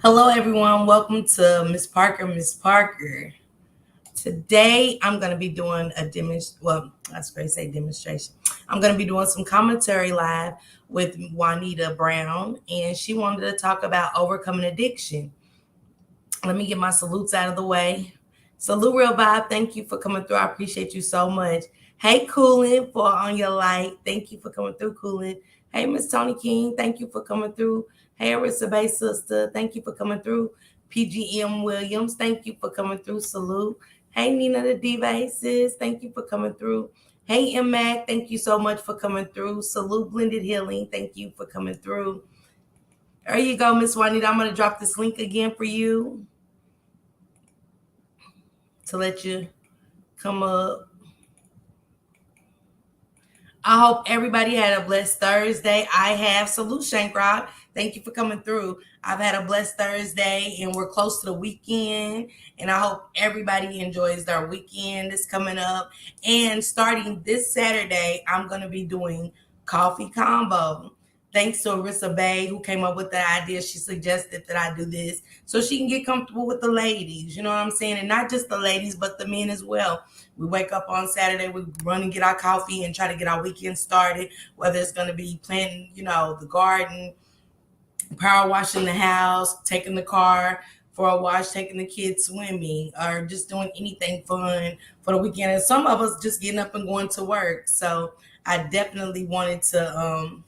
Hello, everyone. Welcome to Miss Parker. Miss Parker. Today, I'm going to be doing a demonstration. Well, I was going to say demonstration. I'm going to be doing some commentary live with Juanita Brown, and she wanted to talk about overcoming addiction. Let me get my salutes out of the way. Salute, Real Vibe. Thank you for coming through. I appreciate you so much. Hey, Coolin, for on your light. Thank you for coming through, Coolin. Hey, Miss Tony King. Thank you for coming through. Hey, Arissa Bay sister. Thank you for coming through. PGM Williams. Thank you for coming through. Salute. Hey, Nina the Diva sis. Thank you for coming through. Hey, M Mac. Thank you so much for coming through. Salute, Blended Healing. Thank you for coming through. There you go, Miss Juanita. I'm going to drop this link again for you to let you come up. I hope everybody had a blessed Thursday. I have. Salute, Shankrod. Thank you for coming through. I've had a blessed Thursday, and we're close to the weekend. And I hope everybody enjoys their weekend that's coming up. And starting this Saturday, I'm going to be doing coffee combo. Thanks to Arissa Bay, who came up with the idea. She suggested that I do this so she can get comfortable with the ladies. You know what I'm saying? And not just the ladies, but the men as well. We wake up on Saturday, we run and get our coffee and try to get our weekend started, whether it's going to be planting, the garden, power washing the house, taking the car for a wash, taking the kids swimming, or just doing anything fun for the weekend. And some of us just getting up and going to work. So I definitely wanted to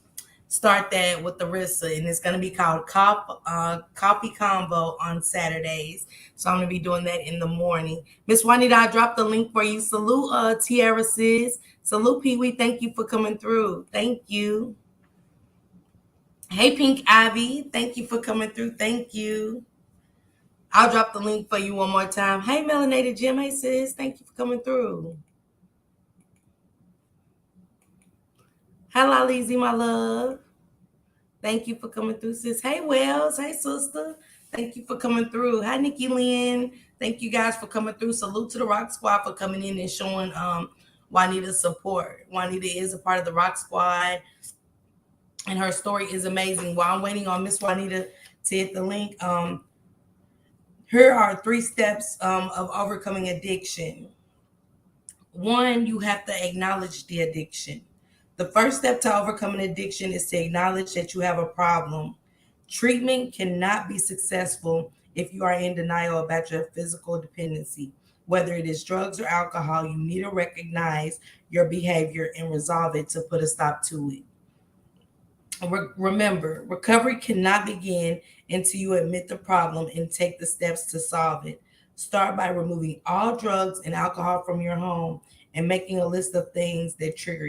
start that with Arissa, and it's going to be called Coffee Combo on Saturdays. So I'm going to be doing that in the morning. Miss Juanita, I dropped the link for you. Salute, Tiara sis. Salute, Pee Wee. Thank you for coming through. Thank you. Hey, Pink Ivy. Thank you for coming through. Thank you. I'll drop the link for you one more time. Hey, Melanated Jim. Hey, sis. Thank you for coming through. Hello, Lizzie, my love. Thank you for coming through, sis. Hey, Wells. Hey, sister. Thank you for coming through. Hi, Nikki Lynn. Thank you guys for coming through. Salute to the Rock Squad for coming in and showing Juanita's support. Juanita is a part of the Rock Squad, and her story is amazing. While I'm waiting on Miss Juanita to hit the link, here are 3 steps of overcoming addiction. 1, you have to acknowledge the addiction. The first step to overcoming addiction is to acknowledge that you have a problem. Treatment cannot be successful if you are in denial about your physical dependency. Whether it is drugs or alcohol, you need to recognize your behavior and resolve it to put a stop to it. Remember, recovery cannot begin until you admit the problem and take the steps to solve it. Start by removing all drugs and alcohol from your home and making a list of things that trigger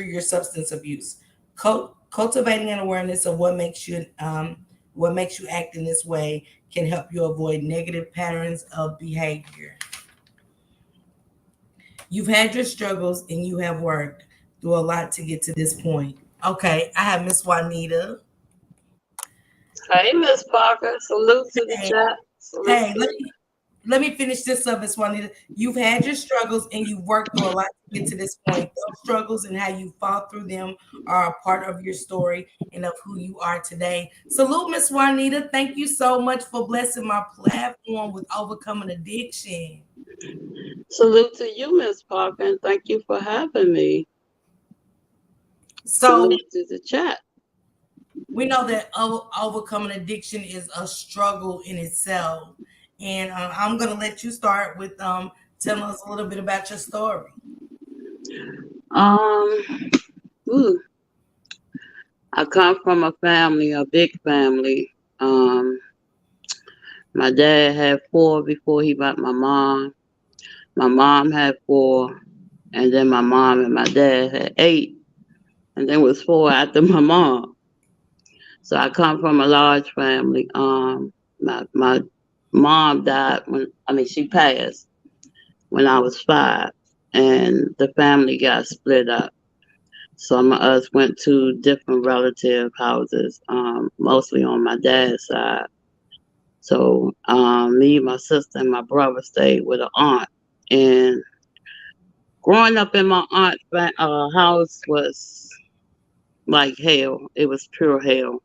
your substance abuse. Cultivating an awareness of what makes you act in this way can help you avoid negative patterns of behavior. You've had your struggles and you have worked through a lot to get to this point. Okay, I have Miss Juanita. Hey, Miss Parker. Salute to the Hey, chat. Salute hey, to you. let me finish this up, Miss Juanita. You've had your struggles and you've worked through a lot to get to this point. Those struggles and how you fought through them are a part of your story and of who you are today. Salute, Miss Juanita. Thank you so much for blessing my platform with overcoming addiction. Salute to you, Miss Parker, and thank you for having me. So Salute to the chat. we know that overcoming addiction is a struggle in itself. And I'm going to let you start with telling us a little bit about your story. Um, ooh, I come from a family, a big family. My dad had 4 before he met my mom. My mom had 4, and then my mom and my dad had 8, and then was 4 after my mom. So I come from a large family. My mom died she passed when I was 5, and the family got split up. Some of us went to different relative houses, mostly on my dad's side. So me, my sister, and my brother stayed with an aunt. And growing up in my aunt's house was like hell. It was pure hell.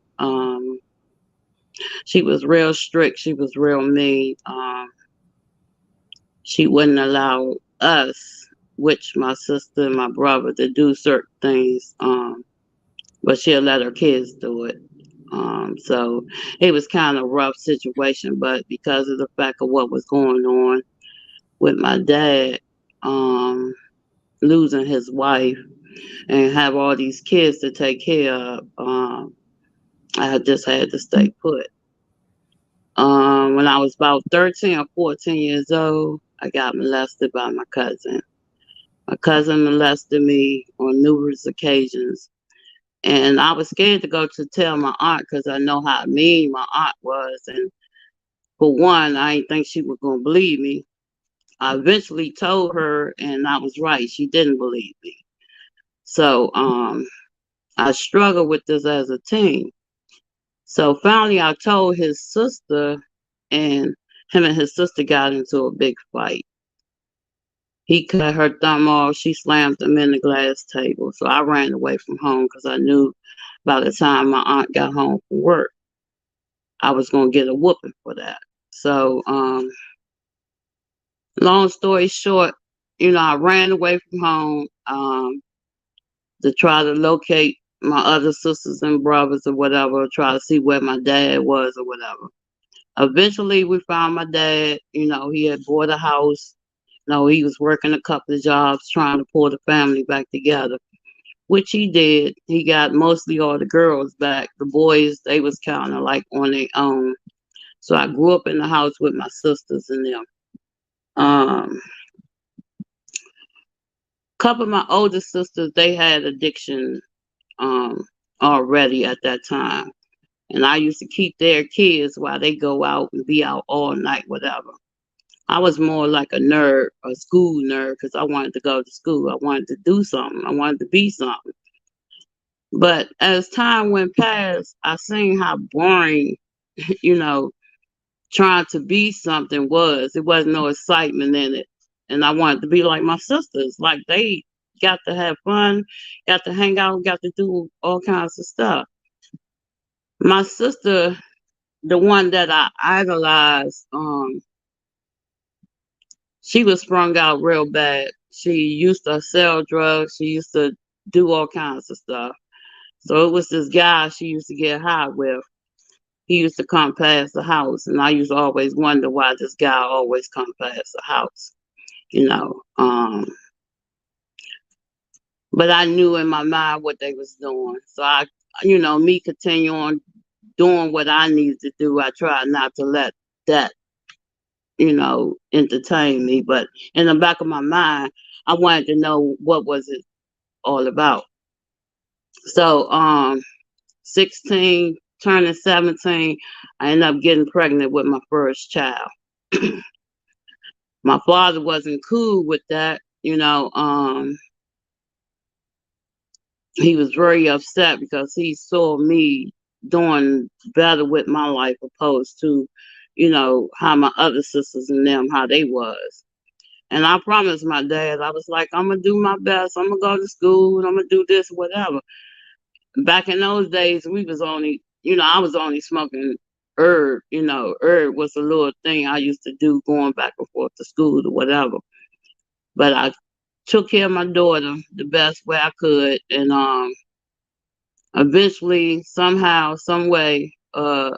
She was real strict. She was real mean. She wouldn't allow us, which my sister and my brother, to do certain things. But she'll let her kids do it. So it was kind of a rough situation, but because of the fact of what was going on with my dad, um, losing his wife and have all these kids to take care of, I just had to stay put. When I was about 13 or 14 years old, I got molested by my cousin. My cousin molested me on numerous occasions. And I was scared to go to tell my aunt because I know how mean my aunt was. And for one, I didn't think she was going to believe me. I eventually told her, and I was right. She didn't believe me. So I struggled with this as a teen. So finally, I told his sister, and him and his sister got into a big fight. He cut her thumb off. She slammed him in the glass table. So I ran away from home because I knew by the time my aunt got home from work, I was going to get a whooping for that. So, long story short, I ran away from home to try to locate my other sisters and brothers or whatever, try to see where my dad was or whatever. Eventually, we found my dad. He had bought a house. He was working a couple of jobs trying to pull the family back together, which he did. He got mostly all the girls back. The boys, they was kind of like on their own. So I grew up in the house with my sisters and them. Um, Couple of my older sisters, they had addiction um, already at that time. And I used to keep their kids while they go out and be out all night, whatever. I was more like a nerd, a school nerd, because I wanted to go to school. I wanted to do something. I wanted to be something. But as time went past, I seen how boring, you know, trying to be something was. It wasn't no excitement in it. And I wanted to be like my sisters. Like they got to have fun, got to hang out, got to do all kinds of stuff. My sister, the one that I idolized, she was sprung out real bad. She used to sell drugs. She used to do all kinds of stuff. So it was this guy she used to get high with. He used to come past the house, and I used to always wonder why this guy always come past the house. You know, but I knew in my mind what they was doing. So me continue on doing what I needed to do. I tried not to let that, entertain me. But in the back of my mind, I wanted to know what was it all about. So 16, turning 17, I ended up getting pregnant with my first child. My father wasn't cool with that. He was very upset because he saw me doing better with my life opposed to, how my other sisters and them, how they was. And I promised my dad, I was like, I'm gonna do my best. I'm gonna go to school and I'm gonna do this, whatever. Back in those days, we was only, I was only smoking herb. Herb was a little thing I used to do going back and forth to school or whatever. But I took care of my daughter the best way I could, and eventually, somehow, some way, I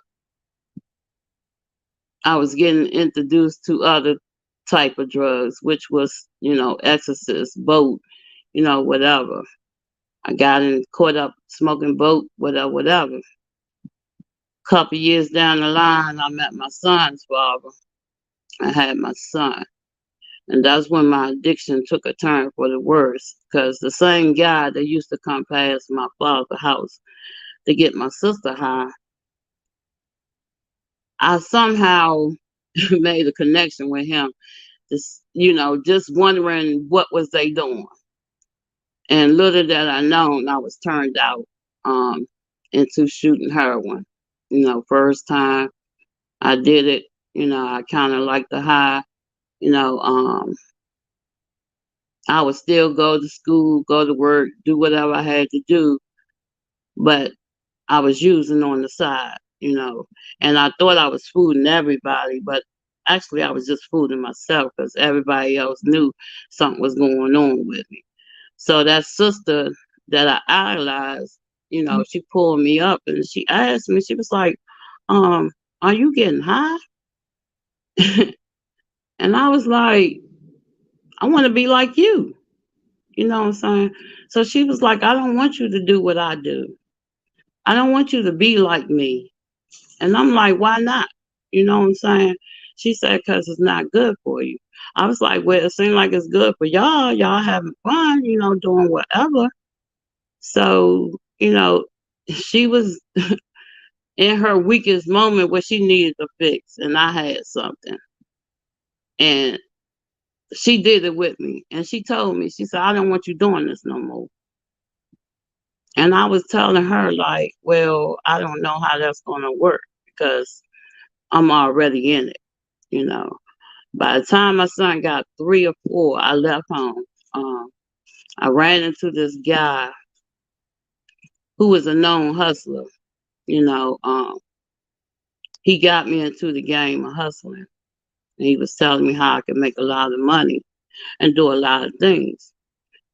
was getting introduced to other type of drugs, which was, exorcist, boat, whatever. I got caught up smoking boat, whatever, whatever. Couple years down the line, I met my son's father. I had my son. And that's when my addiction took a turn for the worse. Because the same guy that used to come past my father's house to get my sister high, I somehow made a connection with him. Just wondering what was they doing. And little that I known, I was turned out um, into shooting heroin. First time I did it, I kind of liked the high. You know, um, I would still go to school, go to work, do whatever I had to do, but I was using on the side. you know. And I thought I was fooling everybody, but actually I was just fooling myself because everybody else knew something was going on with me. So that sister that I idolized, she pulled me up and she asked me, she was like, um, are you getting high? And I was like, I want to be like you. You know what I'm saying? So she was like, I don't want you to do what I do. I don't want you to be like me. And I'm like, why not? You know what I'm saying? She said, because it's not good for you. I was like, well, it seems like it's good for y'all. Y'all having fun, doing whatever. So, she was in her weakest moment where she needed a fix, and I had something. And she did it with me. And she told me, she said, I don't want you doing this no more. And I was telling her, like, well, I don't know how that's going to work because I'm already in it, you know. By the time my son got 3 or 4, I left home. Um, I ran into this guy who was a known hustler, you know. He got me into the game of hustling. And he was telling me how I could make a lot of money and do a lot of things.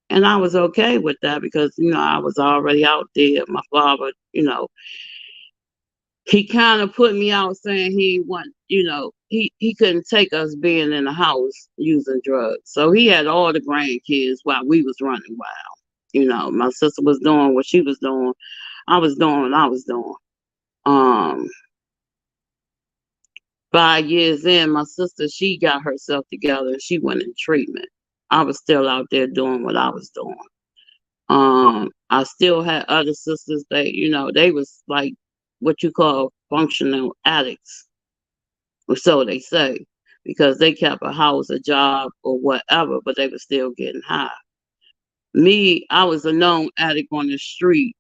And I was okay with that because, I was already out there. My father, he kind of put me out saying he want, he couldn't take us being in the house using drugs. So he had all the grandkids while we was running wild. My sister was doing what she was doing. I was doing what I was doing. Um, 5 years in, my sister, she got herself together and she went in treatment. I was still out there doing what I was doing. I still had other sisters that, they was like what you call functional addicts, or so they say, because they kept a house, a job, or whatever, but they were still getting high. Me, I was a known addict on the street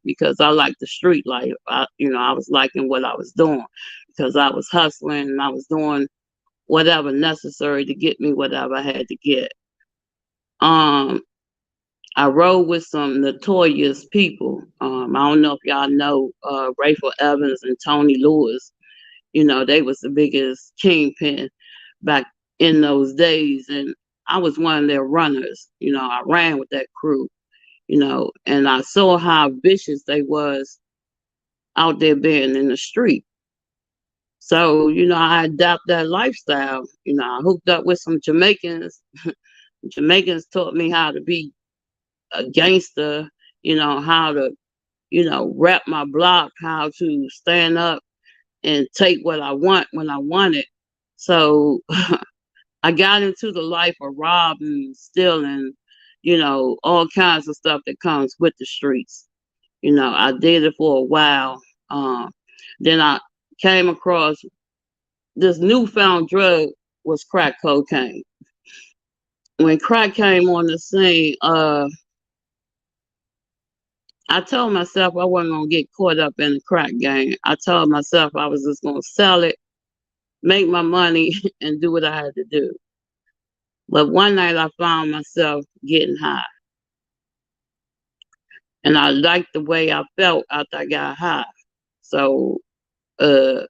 because I liked the street life. I was liking what I was doing because I was hustling and I was doing whatever necessary to get me whatever I had to get. Um, I rode with some notorious people. I don't know if y'all know Rayful Evans and Tony Lewis. They was the biggest kingpin back in those days, and I was one of their runners. I ran with that crew. And I saw how vicious they was out there being in the street. So, I adopted that lifestyle. I hooked up with some Jamaicans. Jamaicans taught me how to be a gangster, how to, rep my block, how to stand up and take what I want when I want it. So I got into the life of robbing, stealing, all kinds of stuff that comes with the streets. I did it for a while. Um, then I came across this newfound drug was crack cocaine. When crack came on the scene, I told myself I wasn't gonna get caught up in the crack game. I told myself I was just gonna sell it, make my money, and do what I had to do. But one night I found myself getting high, and I liked the way I felt after I got high. So, uh,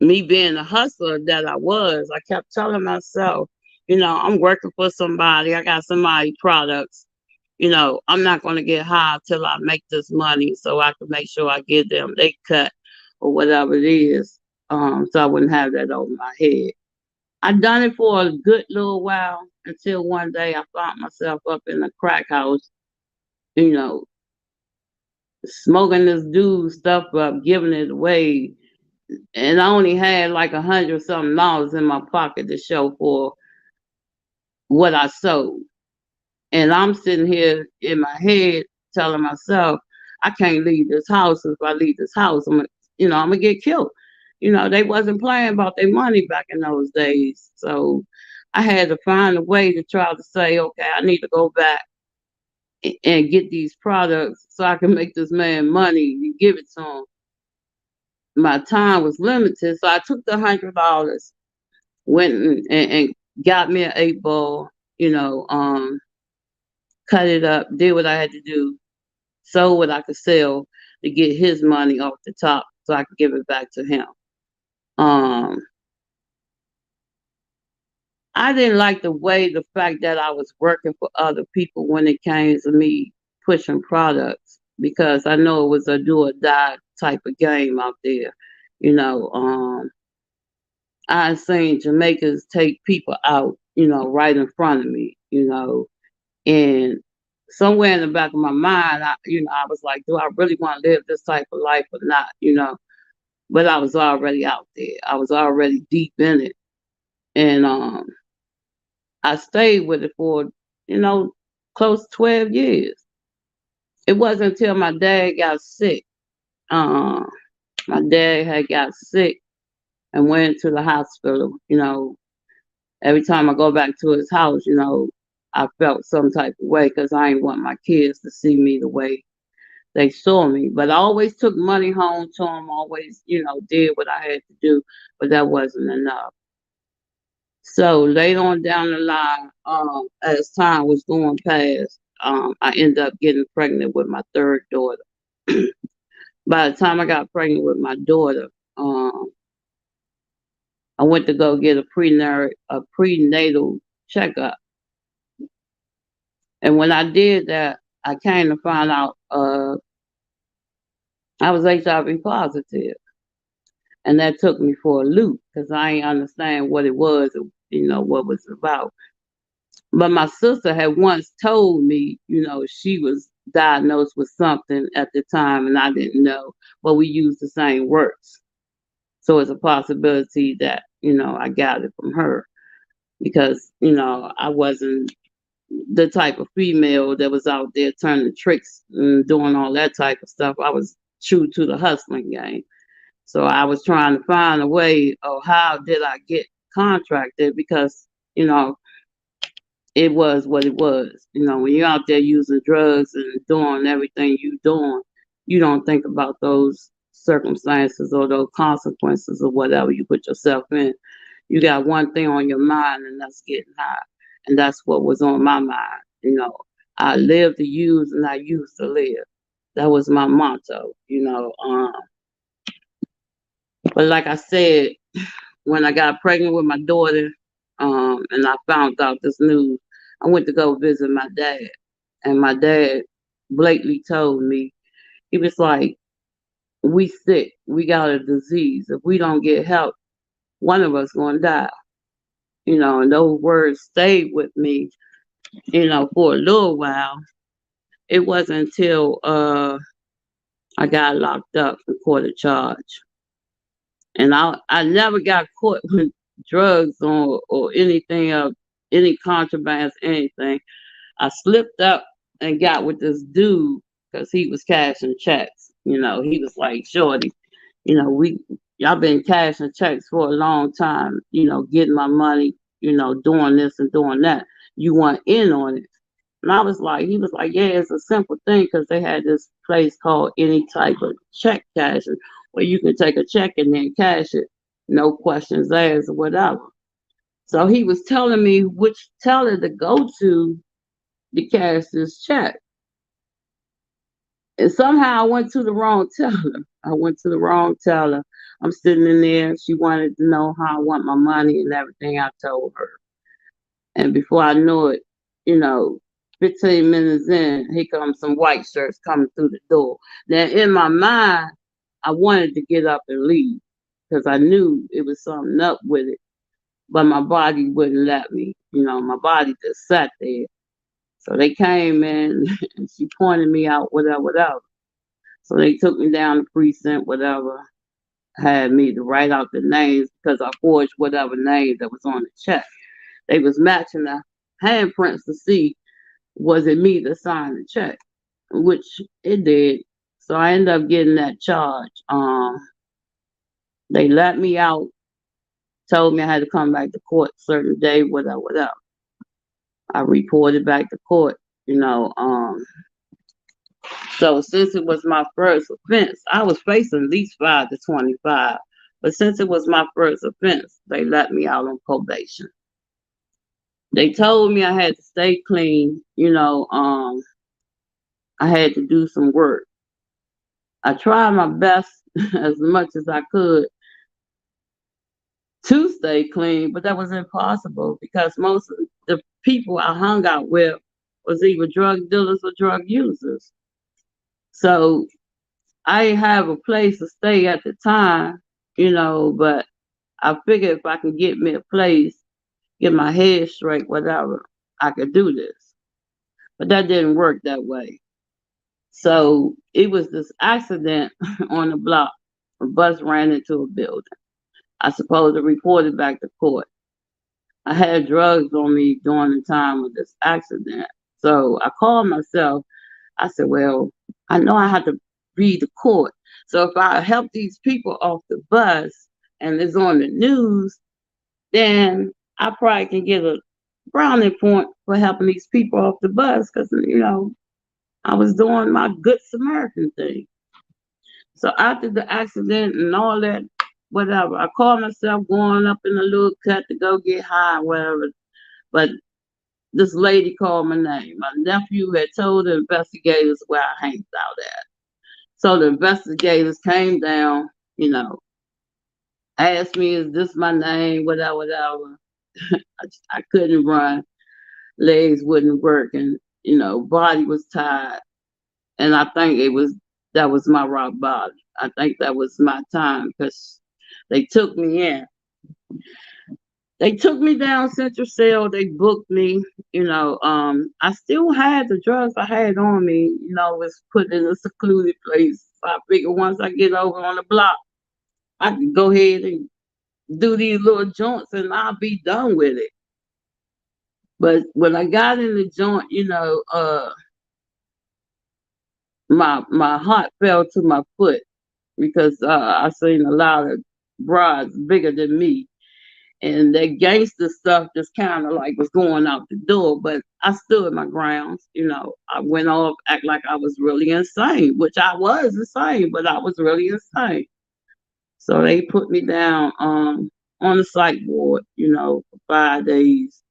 me being the hustler that I was, I kept telling myself, I'm working for somebody. I got somebody products. I'm not going to get high till I make this money so I can make sure I give them they cut or whatever it is. So I wouldn't have that over my head. I done it for a good little while until one day I found myself up in a crack house, you know, smoking this dude's stuff up, giving it away. And I only had like $100 something in my pocket to show for what I sold. And I'm sitting here in my head telling myself, I can't leave this house. If I leave this house, I'm gonna get killed. They wasn't playing about their money back in those days. So I had to find a way to try to say, okay, I need to go back and get these products so I can make this man money and give it to him. My time was limited, so I took the $100, went and got me an 8 ball, cut it up, did what I had to do, sold what I could sell to get his money off the top so I could give it back to him. Um, I didn't like the fact that I was working for other people when it came to me pushing products because I know it was a do or die type of game out there. You know, I've seen Jamaicans take people out, right in front of me, and somewhere in the back of my mind, I was like, do I really want to live this type of life or not? But I was already out there. I was already deep in it. And I stayed with it for, you know, close to 12 years. It wasn't until my dad got sick. Uh, my dad had got sick and went to the hospital. Every time I go back to his house, I felt some type of way because I didn't want my kids to see me the way they saw me. But I always took money home to them, always, did what I had to do, but that wasn't enough. So later on down the line, as time was going past, I ended up getting pregnant with my third daughter. By the time I got pregnant with my daughter, um, I went to go get a prenatal checkup. And when I did that, I came to find out I was HIV positive. And that took me for a loop because I ain't understand what it was, what it was about. But my sister had once told me, she was diagnosed with something at the time and I didn't know, but we used the same words. So it's a possibility that, I got it from her because, I wasn't the type of female that was out there turning tricks and doing all that type of stuff. I was true to the hustling game. So I was trying to find a way of how did I get contracted because, you know, it was what it was. When you're out there using drugs and doing everything you doing, you don't think about those circumstances or those consequences or whatever you put yourself in. You got one thing on your mind and that's getting high. And that's what was on my mind. I live to use and I used to live. That was my motto. But like I said, when I got pregnant with my daughter, and I found out this news, I went to go visit my dad. And my dad blatantly told me, he was like, we sick, we got a disease. If we don't get help, one of us gonna die. And those words stayed with me, for a little while. It wasn't until I got locked up and caught a charge. And I never got caught with drugs or anything of any contrabands, anything. I slipped up and got with this dude because he was cashing checks. He was like, Shorty, we y'all been cashing checks for a long time, getting my money, doing this and doing that. You want in on it. And he was like, yeah, it's a simple thing because they had this place called any type of check cashing where you can take a check and then cash it, no questions asked or whatever. So he was telling me which teller to go to cash this check. And somehow I went to the wrong teller. I went to the wrong teller. I'm sitting in there. She wanted to know how I want my money and everything. I told her. And before I knew it, you know, 15 minutes in, here comes some white shirts coming through the door. Now, in my mind, I wanted to get up and leave because I knew it was something up with it. But my body wouldn't let me. My body just sat there. So they came in and she pointed me out, whatever, whatever. So they took me down the precinct, whatever, had me to write out the names because I forged whatever name that was on the check. They was matching the handprints to see was it me that signed the check, which it did. So I ended up getting that charge. They let me out, told me I had to come back to court a certain day, whatever, whatever. I reported back to court, you know. So since it was my first offense, I was facing at least 5 to 25. But since it was my first offense, they let me out on probation. They told me I had to stay clean, I had to do some work. I tried my best as much as I could to stay clean, but that was impossible because most of the people I hung out with was either drug dealers or drug users. So I didn't have a place to stay at the time, but I figured if I could get me a place, get my head straight, whatever, I could do this. But that didn't work that way. So it was this accident on the block. A bus ran into a building. I suppose to report it back to court. I had drugs on me during the time of this accident. So I called myself. I said, well, I know I have to read the court. So if I help these people off the bus and it's on the news, then I probably can get a brownie point for helping these people off the bus because, I was doing my good Samaritan thing. So after the accident and all that, whatever, I called myself going up in a little cut to go get high, whatever. But this lady called my name. My nephew had told the investigators where I hanged out at. So the investigators came down, asked me, is this my name, whatever, whatever. I couldn't run. Legs wouldn't work and, body was tired. And I think that was my rock bottom. I think that was my time because they took me in. They took me down Central Cell. They booked me. I still had the drugs I had on me. Was put in a secluded place. So I figured once I get over on the block, I can go ahead and do these little joints and I'll be done with it. But when I got in the joint, my heart fell to my foot because I seen a lot of brides bigger than me. And that gangster stuff just kind of like was going out the door, but I stood my grounds. I went off, act like I was really insane, which I was insane, but I was really insane. So they put me down on the psych ward, for 5 days.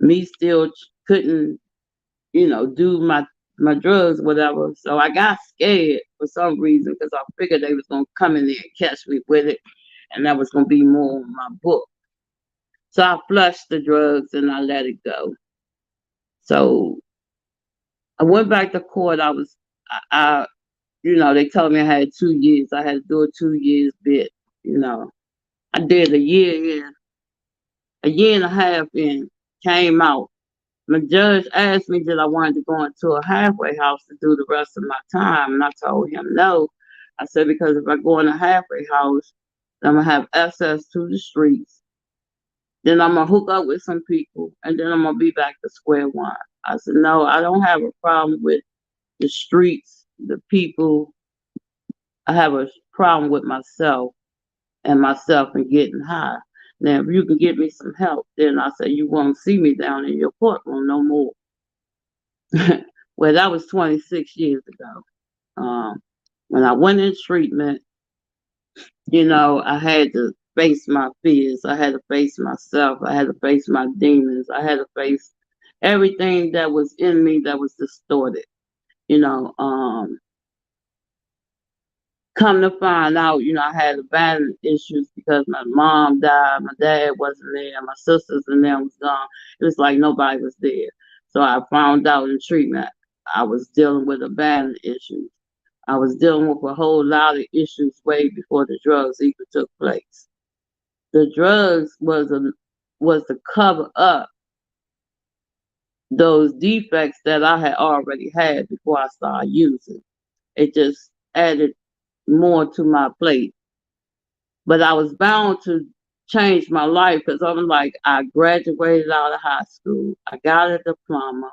Me still couldn't, do my drugs, whatever. So I got scared for some reason because I figured they was gonna come in there and catch me with it, and that was gonna be more on my book. So I flushed the drugs and I let it go. So I went back to court. They told me I had 2 years. I had to do a 2 years bit. I did a year and a half in, came out. The judge asked me did I wanted to go into a halfway house to do the rest of my time, and I told him no. I said because if I go in a halfway house, I'm gonna have access to the streets. Then I'm gonna hook up with some people, and then I'm gonna be back to square one. I said no, I don't have a problem with the streets, the people. I have a problem with myself and getting high. Now, if you can get me some help, then I say you won't see me down in your courtroom no more. Well, that was 26 years ago. When I went in treatment, I had to face my fears. I had to face myself. I had to face my demons. I had to face everything that was in me that was distorted. You know, um, Come to find out, I had abandonment issues because my mom died, my dad wasn't there, my sisters and them was gone. It was like nobody was there. So I found out in treatment I was dealing with abandonment issues. I was dealing with a whole lot of issues way before the drugs even took place. The drugs was to cover up those defects that I had already had before I started using. It just added more to my plate. But I was bound to change my life because I'm like, I graduated out of high school. I got a diploma.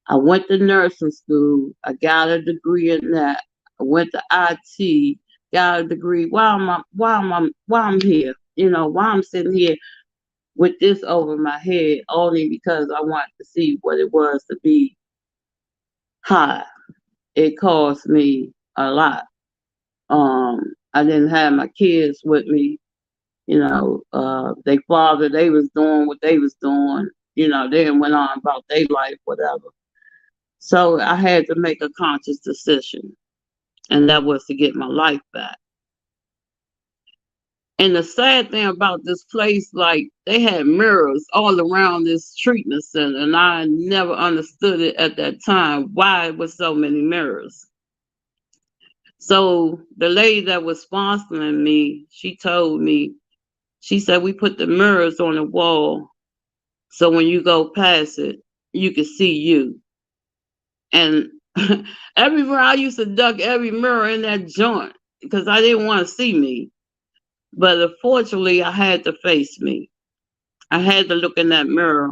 I went to nursing school. I got a degree in that. I went to IT, got a degree. Why I'm here? Why I'm sitting here with this over my head only because I wanted to see what it was to be high. It cost me a lot. I didn't have my kids with me. They father, they was doing what they was doing. They went on about their life, whatever. So I had to make a conscious decision. and that was to get my life back. And the sad thing about this place, like they had mirrors all around this treatment center, and I never understood it at that time why it was so many mirrors. So the lady that was sponsoring me, she told me, she said we put the mirrors on the wall so when you go past it, you can see you. And everywhere I used to duck every mirror in that joint because I didn't want to see me. But unfortunately, I had to face me. I had to look in that mirror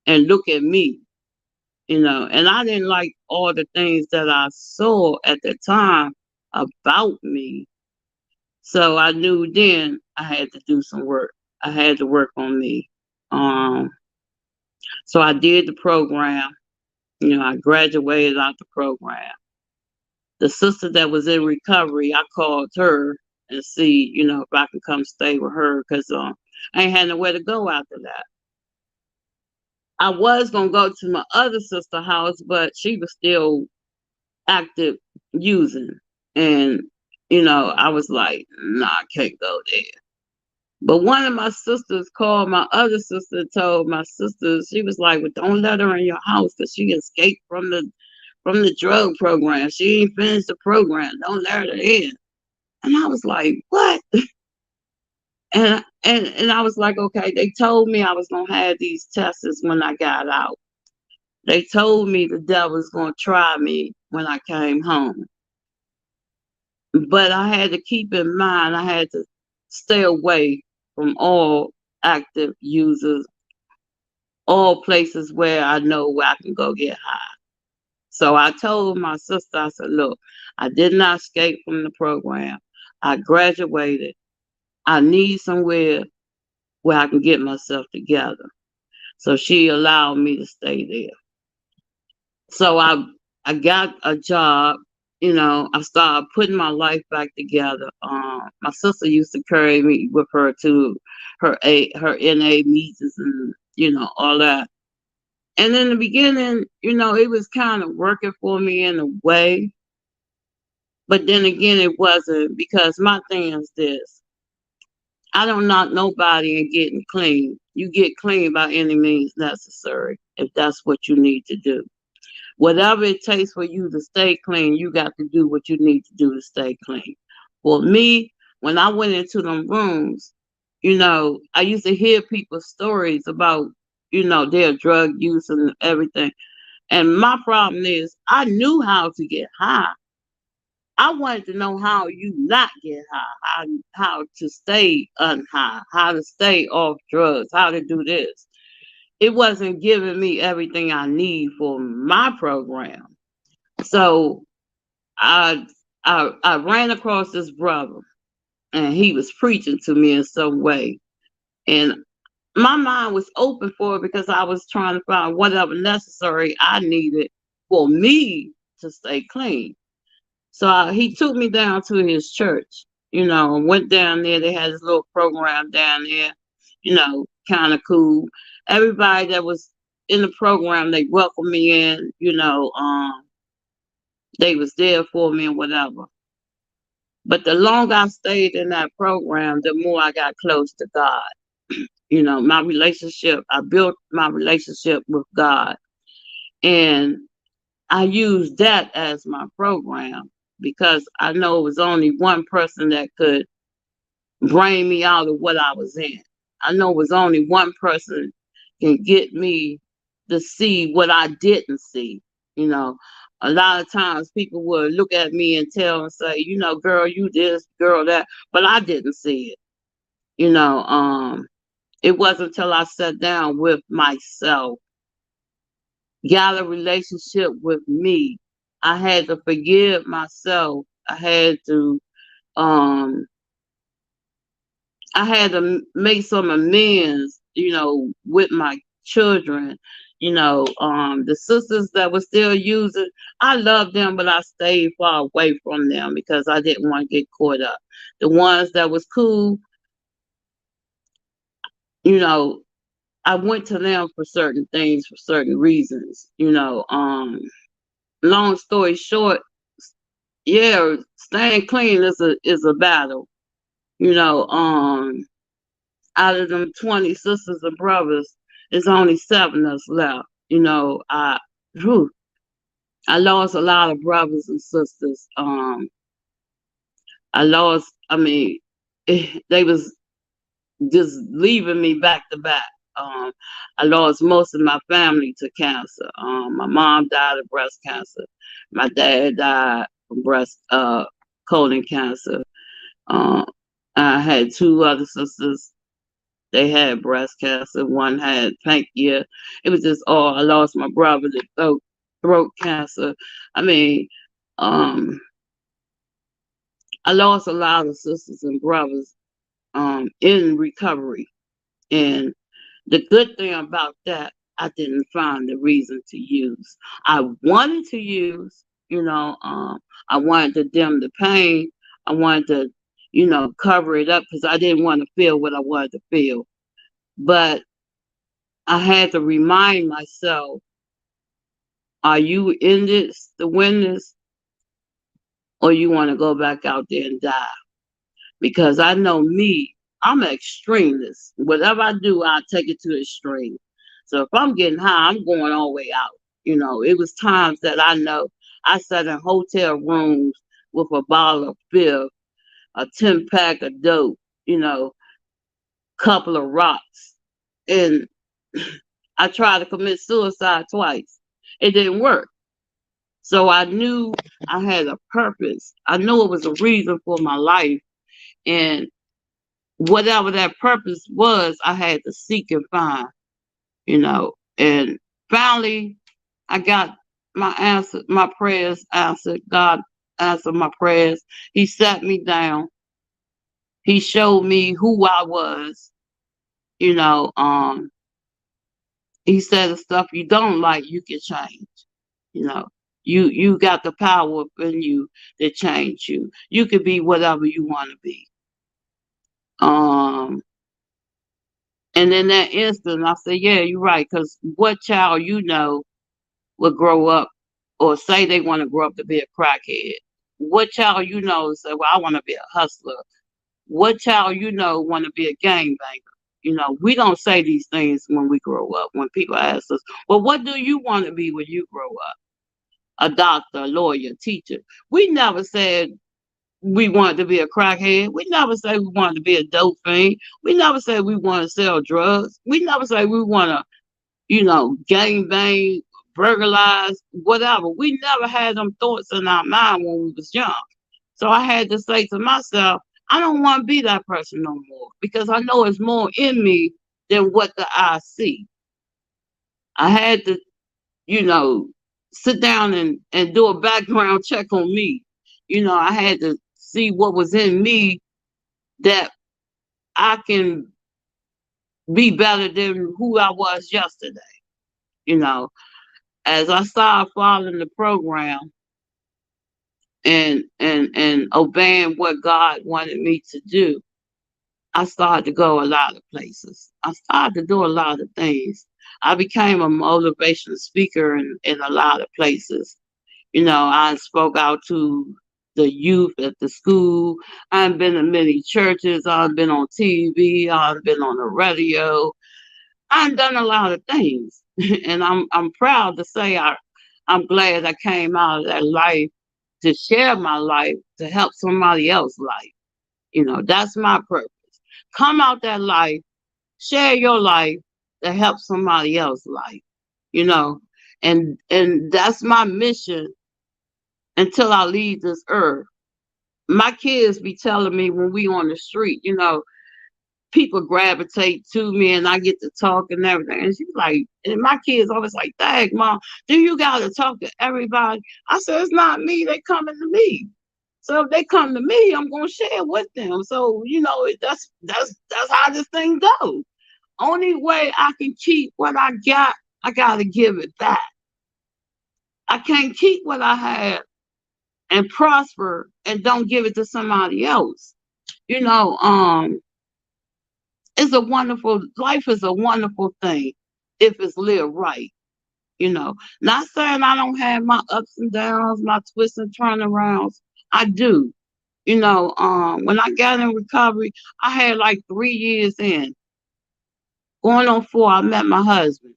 and look at me, and I didn't like all the things that I saw at the time about me. So I knew then I had to do some work. I had to work on me. Um, so I did the program. I graduated out the program. The sister that was in recovery, I called her and see, if I could come stay with her because I ain't had nowhere to go after that. I was gonna go to my other sister house, but she was still active using, and I was like, nah, I can't go there. But one of my sisters called my other sister, told my sister, she was like, well, don't let her in your house because she escaped from the drug program. She ain't finished the program. Don't let her in. And I was like, what? And I was like, okay, they told me I was gonna have these tests when I got out. They told me the devil was gonna try me when I came home. But I had to keep in mind I had to stay away from all active users, all places where I know where I can go get high. So I told my sister, I said, look, I did not escape from the program. I graduated. I need somewhere where I can get myself together. So she allowed me to stay there. So I got a job. I started putting my life back together. My sister used to carry me with her to her NA meetings and all that. And in the beginning, it was kind of working for me in a way, but then again, it wasn't because my thing is this: I don't knock nobody in getting clean. You get clean by any means necessary if that's what you need to do. Whatever it takes for you to stay clean, you got to do what you need to do to stay clean. For me, when I went into them rooms, I used to hear people's stories about, their drug use and everything. And my problem is I knew how to get high. I wanted to know how you not get high, how to stay unhigh, how to stay off drugs, how to do this. It wasn't giving me everything I need for my program. So I I ran across this brother and he was preaching to me in some way. And my mind was open for it because I was trying to find whatever necessary I needed for me to stay clean. So he took me down to his church, went down there. They had this little program down there, kind of cool. Everybody that was in the program, they welcomed me in, they was there for me and whatever. But the longer I stayed in that program, the more I got close to God. I built my relationship with God. And I used that as my program because I know it was only one person that could bring me out of what I was in. I know it was only one person can get me to see what I didn't see. You know, a lot of times people would look at me and tell and say, girl, you this, girl, that, but I didn't see it. You know, um, it wasn't until I sat down with myself, got a relationship with me. I had to forgive myself. Um I had to make some amends, with my children. The sisters that were still using, I loved them, but I stayed far away from them because I didn't want to get caught up. The ones that was cool, you know, I went to them for certain things for certain reasons. Long story short, yeah, staying clean is a battle. You know, out of them 20 sisters and brothers, it's only seven that's left. You know, whew, I lost a lot of brothers and sisters. I lost. I mean, they was just leaving me back to back. Um, I lost most of my family to cancer. My mom died of breast cancer. My dad died from colon cancer. Um, I had two other sisters. They had breast cancer. One had pancreas. It was just all. I lost my brother to throat cancer. I mean, um, I lost a lot of sisters and brothers in recovery. And the good thing about that, I didn't find the reason to use. I wanted to use, I wanted to dim the pain. I wanted to, cover it up because I didn't want to feel what I wanted to feel. But I had to remind myself, are you in this to win this, or you want to go back out there and die? Because I know me, I'm an extremist. Whatever I do, I take it to the extreme. So if I'm getting high, I'm going all the way out. It was times that I know I sat in hotel rooms with a bottle of beer, a 10-pack of dope, couple of rocks. And I tried to commit suicide twice. It didn't work. So I knew I had a purpose. I knew it was a reason for my life. And whatever that purpose was, I had to seek and find. And finally, I got my prayers answered. God answered my prayers. He sat me down. He showed me who I was. You know, um, he said the stuff you don't like, you can change. You know, you got the power in you to change you. You could be whatever you want to be. Um, And in that instant, I said, yeah, you're right. Because what child would grow up or say they want to grow up to be a crackhead? What child say, well, I want to be a hustler? What child want to be a gangbanger? We don't say these things when we grow up. When people ask us, well, what do you want to be when you grow up? A doctor, a lawyer, teacher. We never said we wanted to be a crackhead. We never say we wanted to be a dope fiend. We never say we want to sell drugs. We never say we want to, gang bang, burglarize, whatever. We never had them thoughts in our mind when we was young. So I had to say to myself, I don't want to be that person no more because I know it's more in me than what the eye see. I had to, you know, sit down and do a background check on me. I had to see what was in me that I can be better than who I was yesterday. You know, as I started following the program and obeying what God wanted me to do, I started to go a lot of places. I started to do a lot of things. I became a motivational speaker in a lot of places. I spoke out to the youth at the school. I've been in many churches. I've been on TV. I've been on the radio. I've done a lot of things, and I'm proud to say I'm glad I came out of that life to share my life to help somebody else's life. That's my purpose. Come out that life, share your life to help somebody else's life. You know, and that's my mission until I leave this earth. My kids be telling me when we on the street, people gravitate to me and I get to talk and everything. And she's like, and my kids always like, dang, mom, do you got to talk to everybody? I said, it's not me. They coming to me. So if they come to me, I'm gonna share with them. So that's how this thing goes. Only way I can keep what I got, I gotta give it back. I can't keep what I have and prosper and don't give it to somebody else. You know, um, it's a wonderful life is a wonderful thing if it's lived right. Not saying I don't have my ups and downs, my twists and turnarounds, I do. When I got in recovery, I had like 3 years in. Going on 4, I met my husband.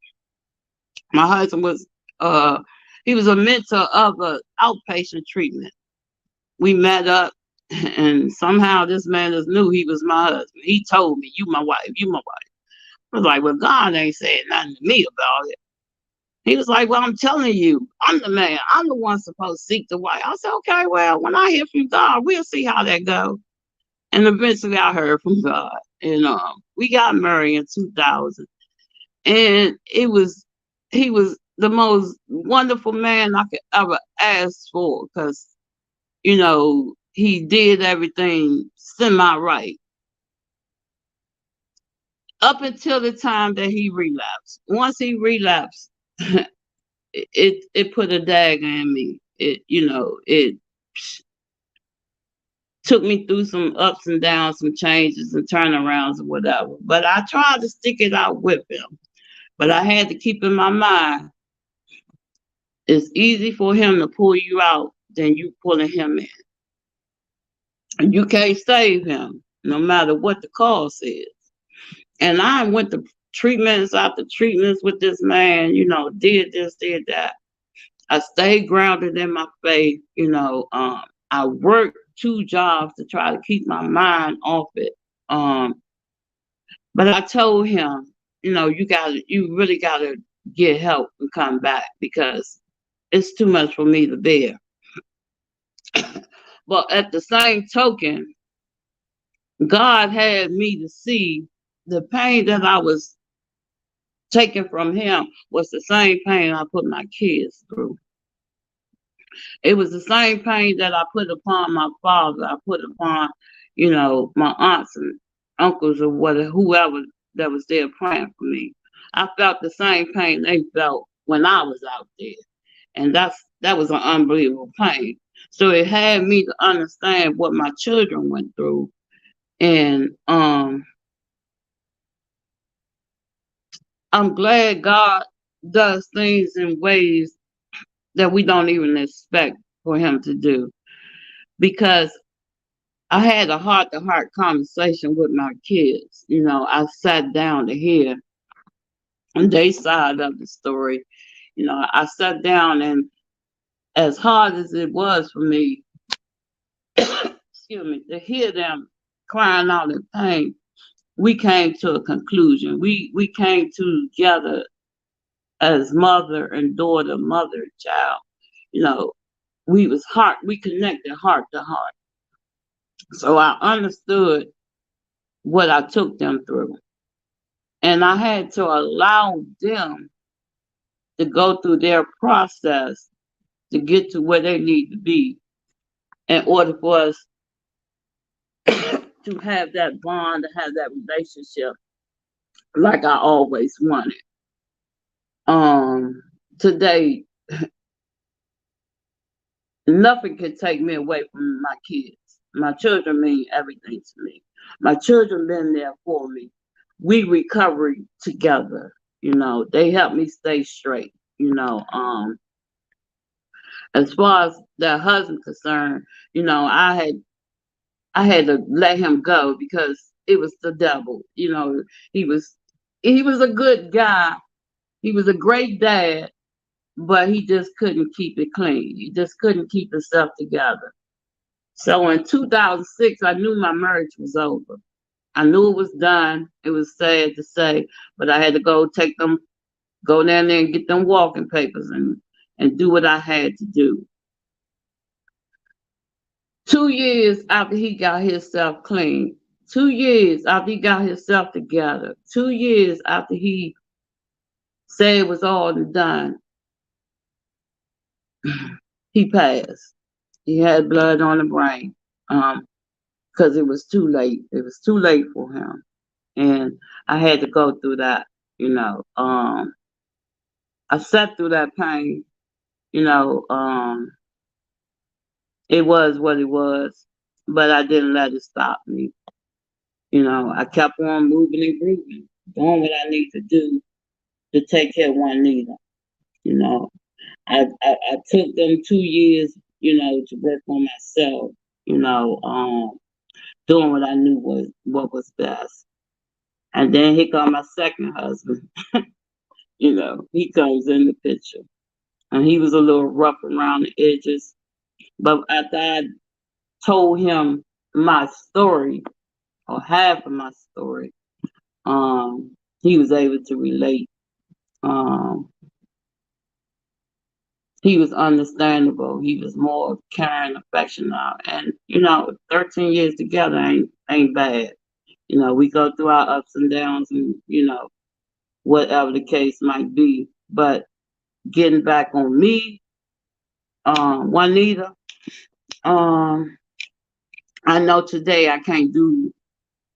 My husband was he was a mentor of a outpatient treatment. We met up, and somehow this man just knew he was my husband. He told me, "You my wife, you my wife." I was like, "Well, God ain't saying nothing to me about it." He was like, "Well, I'm telling you, I'm the man. I'm the one supposed to seek the wife." I said, "Okay, well, when I hear from God, we'll see how that goes." And eventually, I heard from God, and we got married in 2000, and he was the most wonderful man I could ever ask for, because he did everything semi right up until the time that he relapsed. Once he relapsed, it put a dagger in me. It took me through some ups and downs, some changes and turnarounds or whatever. But I tried to stick it out with him. But I had to keep in my mind, it's easy for him to pull you out than you pulling him in. And you can't save him, no matter what the cost is. And I went to treatments after treatments with this man, did this, did that. I stayed grounded in my faith. I worked 2 jobs to try to keep my mind off it. But I told him, you really gotta get help and come back, because it's too much for me to bear. But at the same token, God had me to see the pain that I was taking from him was the same pain I put my kids through. It was the same pain that I put upon my father. I put upon, my aunts and uncles or whatever, whoever that was there praying for me. I felt the same pain they felt when I was out there, and that was an unbelievable pain. So it had me to understand what my children went through, and I'm glad God does things in ways that we don't even expect for Him to do, because I had a heart to heart conversation with my kids. I sat down to hear their side of the story. I sat down, and as hard as it was for me, excuse me, to hear them crying out in pain, we came to a conclusion. We came together as mother and daughter, mother and child. You know, we connected heart to heart. So I understood what I took them through. And I had to allow them to go through their process to get to where they need to be in order for us to have that bond, to have that relationship like I always wanted. Um, Today, nothing can take me away from my kids. My children mean everything to me. My children been there for me. We recovered together. They helped me stay straight. As far as their husband concerned, I had to let him go because it was the devil. He was he was a good guy. He was a great dad, but he just couldn't keep it clean. He just couldn't keep himself together. So in 2006, I knew my marriage was over. I knew it was done. It was sad to say, but I had to go down there and get them walking papers and do what I had to do. 2 years after he got himself clean, 2 years after he got himself together, 2 years after he said it was all done, he passed. He had blood on the brain, because it was too late. It was too late for him, and I had to go through that. I sat through that pain. You know, um, it was what it was, but I didn't let it stop me. I kept on moving and grooving, doing what I need to do to take care of Juanita. You know, I took them 2 years to work on myself, you know, doing what I knew was what was best. And then here comes my second husband, he comes in the picture. And he was a little rough around the edges. But after I told him my story, or half of my story, he was able to relate. Um, he was understandable. He was more caring, affectionate, and 13 years together ain't bad. We go through our ups and downs, and whatever the case might be. But getting back on me, Juanita, um, I know today I can't do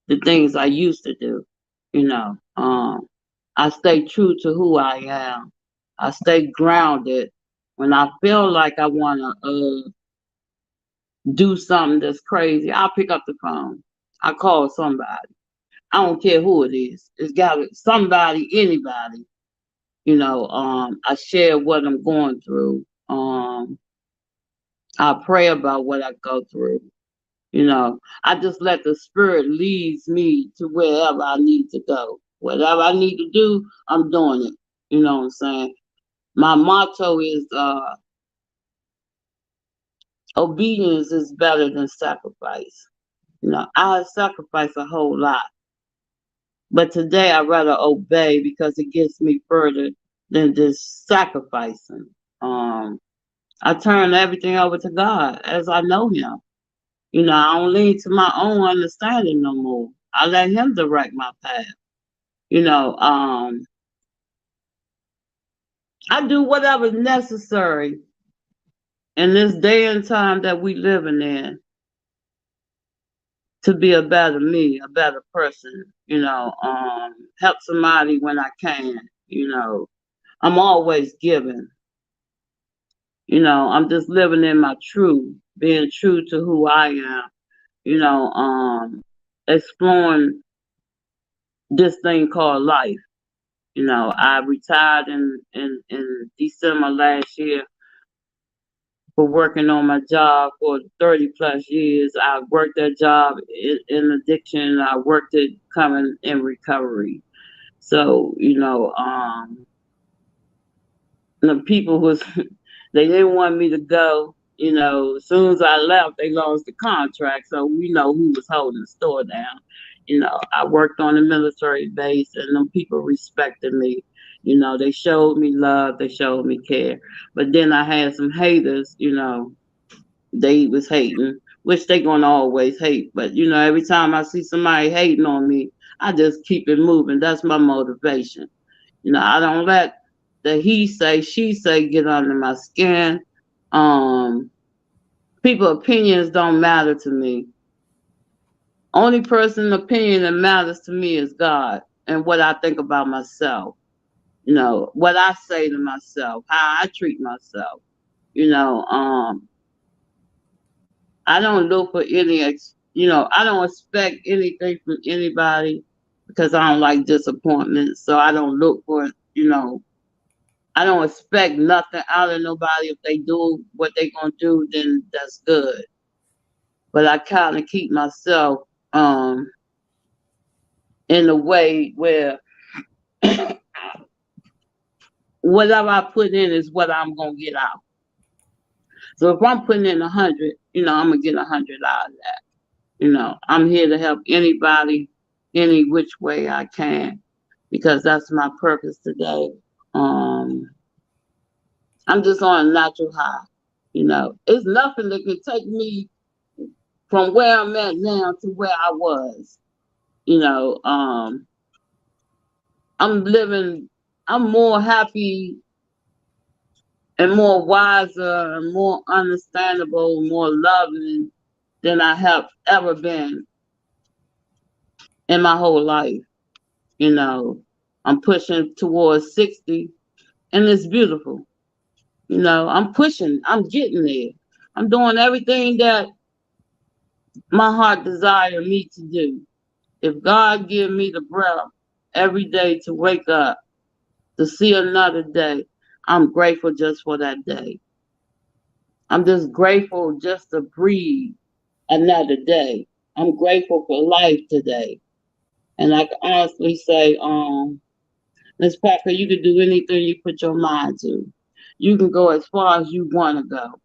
the things I used to do. I stay true to who I am. I stay grounded. When I feel like I want to do something that's crazy, I'll pick up the phone. I call somebody. I don't care who it is. It's got to somebody, anybody. I share what I'm going through. I pray about what I go through. I just let the spirit leads me to wherever I need to go. Whatever I need to do, I'm doing it. You know what I'm saying? My motto is obedience is better than sacrifice. I sacrifice a whole lot, but today I rather obey because it gets me further than just sacrificing. Um, I turn everything over to God as I know Him. I don't lean to my own understanding no more. I let Him direct my path. You know, um, I do whatever's necessary in this day and time that we living in to be a better me, a better person. Help somebody when I can. I'm always giving. I'm just living in my truth, being true to who I am. Exploring this thing called life. I retired in December last year for working on my job for 30 plus years. I worked that job in addiction. I worked it coming in recovery. So, the people was, they didn't want me to go. As soon as I left, they lost the contract. So we know who was holding the store down. I worked on a military base and them people respected me. They showed me love, they showed me care. But then I had some haters, they was hating, which they gonna always hate. But every time I see somebody hating on me, I just keep it moving. That's my motivation. I don't let the he say, she say get under my skin. Um, People opinions don't matter to me. Only person opinion that matters to me is God and what I think about myself. What I say to myself, how I treat myself. You know, um, I don't look for I don't expect anything from anybody because I don't like disappointment. So I don't look for, I don't expect nothing out of nobody. If they do what they gonna do, then that's good. But I kind of keep myself in a way where whatever I put in is what I'm gonna get out. So if I'm putting in 100, I'm gonna get 100 out of that. I'm here to help anybody any which way I can because that's my purpose today. Um, I'm just on a natural high. It's nothing that can take me from where I'm at now to where I was. You know, um, I'm living. I'm more happy and more wiser and more understandable, more loving than I have ever been in my whole life. You know, I'm pushing towards 60 and it's beautiful. I'm pushing, I'm getting there. I'm doing everything that my heart desire me to do. If God give me the breath every day to wake up, to see another day, I'm grateful just for that day. I'm just grateful just to breathe another day. I'm grateful for life today. And I can honestly say, Miss Packer, you can do anything you put your mind to. You can go as far as you want to go.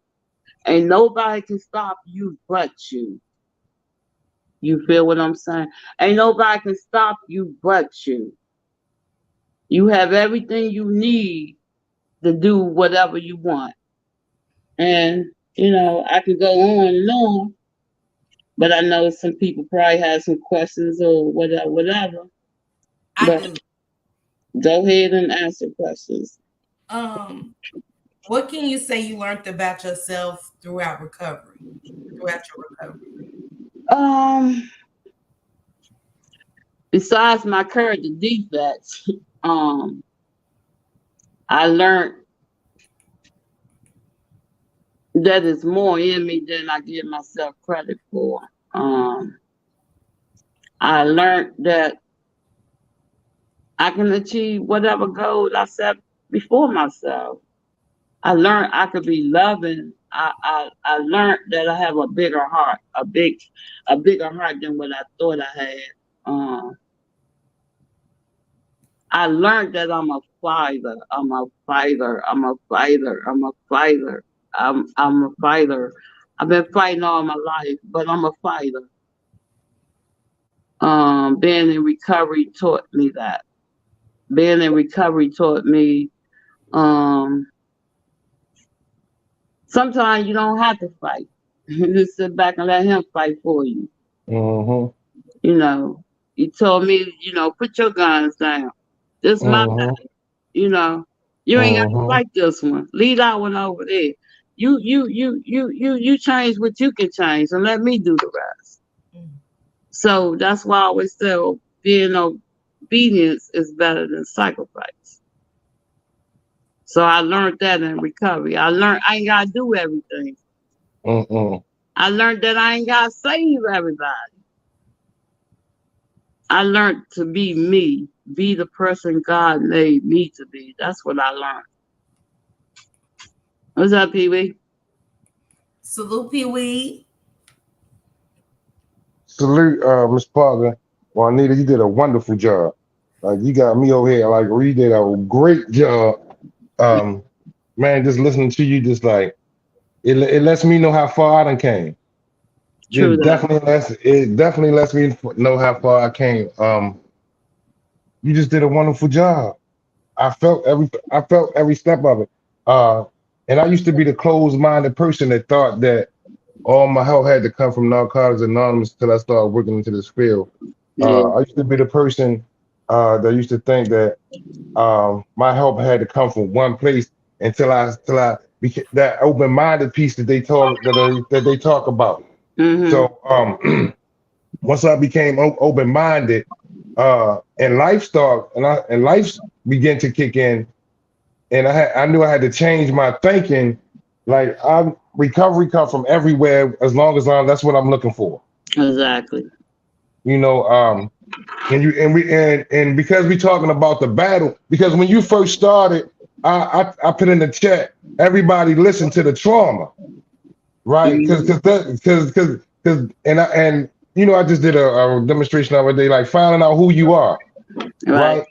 Ain't nobody can stop you but you. You feel what I'm saying? Ain't nobody can stop you but you. You have everything you need to do whatever you want. And, I can go on and on, but I know some people probably have some questions or whatever, whatever. I But do. go ahead and answer questions. Um, what can you say you learned about yourself throughout recovery? Throughout your recovery. Um, Besides my character defects, um, I learned that is more in me than I give myself credit for. Um, I learned that I can achieve whatever goals I set before myself. I learned I could be loving. I learned that I have a bigger heart, a bigger heart than what I thought I had. Um, I learned that I'm a fighter. I'm a fighter. I'm a fighter. I'm a fighter. I'm a fighter. I've been fighting all my life, but I'm a fighter. Being in recovery taught me that. Being in recovery taught me um, sometimes you don't have to fight. You just sit back and let him fight for you. Mm-hmm. You know, he told me, put your guns down. This is my Mm-hmm. life. You know, you ain't got to Mm-hmm. fight this one. Leave that one over there. You change what you can change and let me do the rest. Mm. So that's why I always say being obedience is better than sacrifice. So I learned that in recovery. I learned I ain't gotta do everything. Mm-hmm. I learned that I ain't gotta save everybody. I learned to be me, be the person God made me to be. That's what I learned. What's up, Pee Wee? Salute, Pee Wee. Salute, Miss Parker. Juanita, you did a wonderful job. Like you got me over here. Like you did a great job. Um, Man, just listening to you, just like it lets me know how far I done came. True that. It definitely lets me know how far I came. You just did a wonderful job. I felt every step of it. Uh, and I used to be the closed-minded person that thought that all my help had to come from Narcotics Anonymous until I started working into this field. Yeah. I used to be the person that used to think that my help had to come from one place until I became that open-minded piece that they talk about. Mm-hmm. So once I became open-minded, and life began to kick in, and I knew I had to change my thinking. Like recovery come from everywhere as long as that's what I'm looking for. Exactly. You know, and because we talking about the battle, because when you first started, I put in the chat, everybody listen to the trauma, right? Because Mm-hmm. I just did a demonstration the other day, like finding out who you are, Right. right?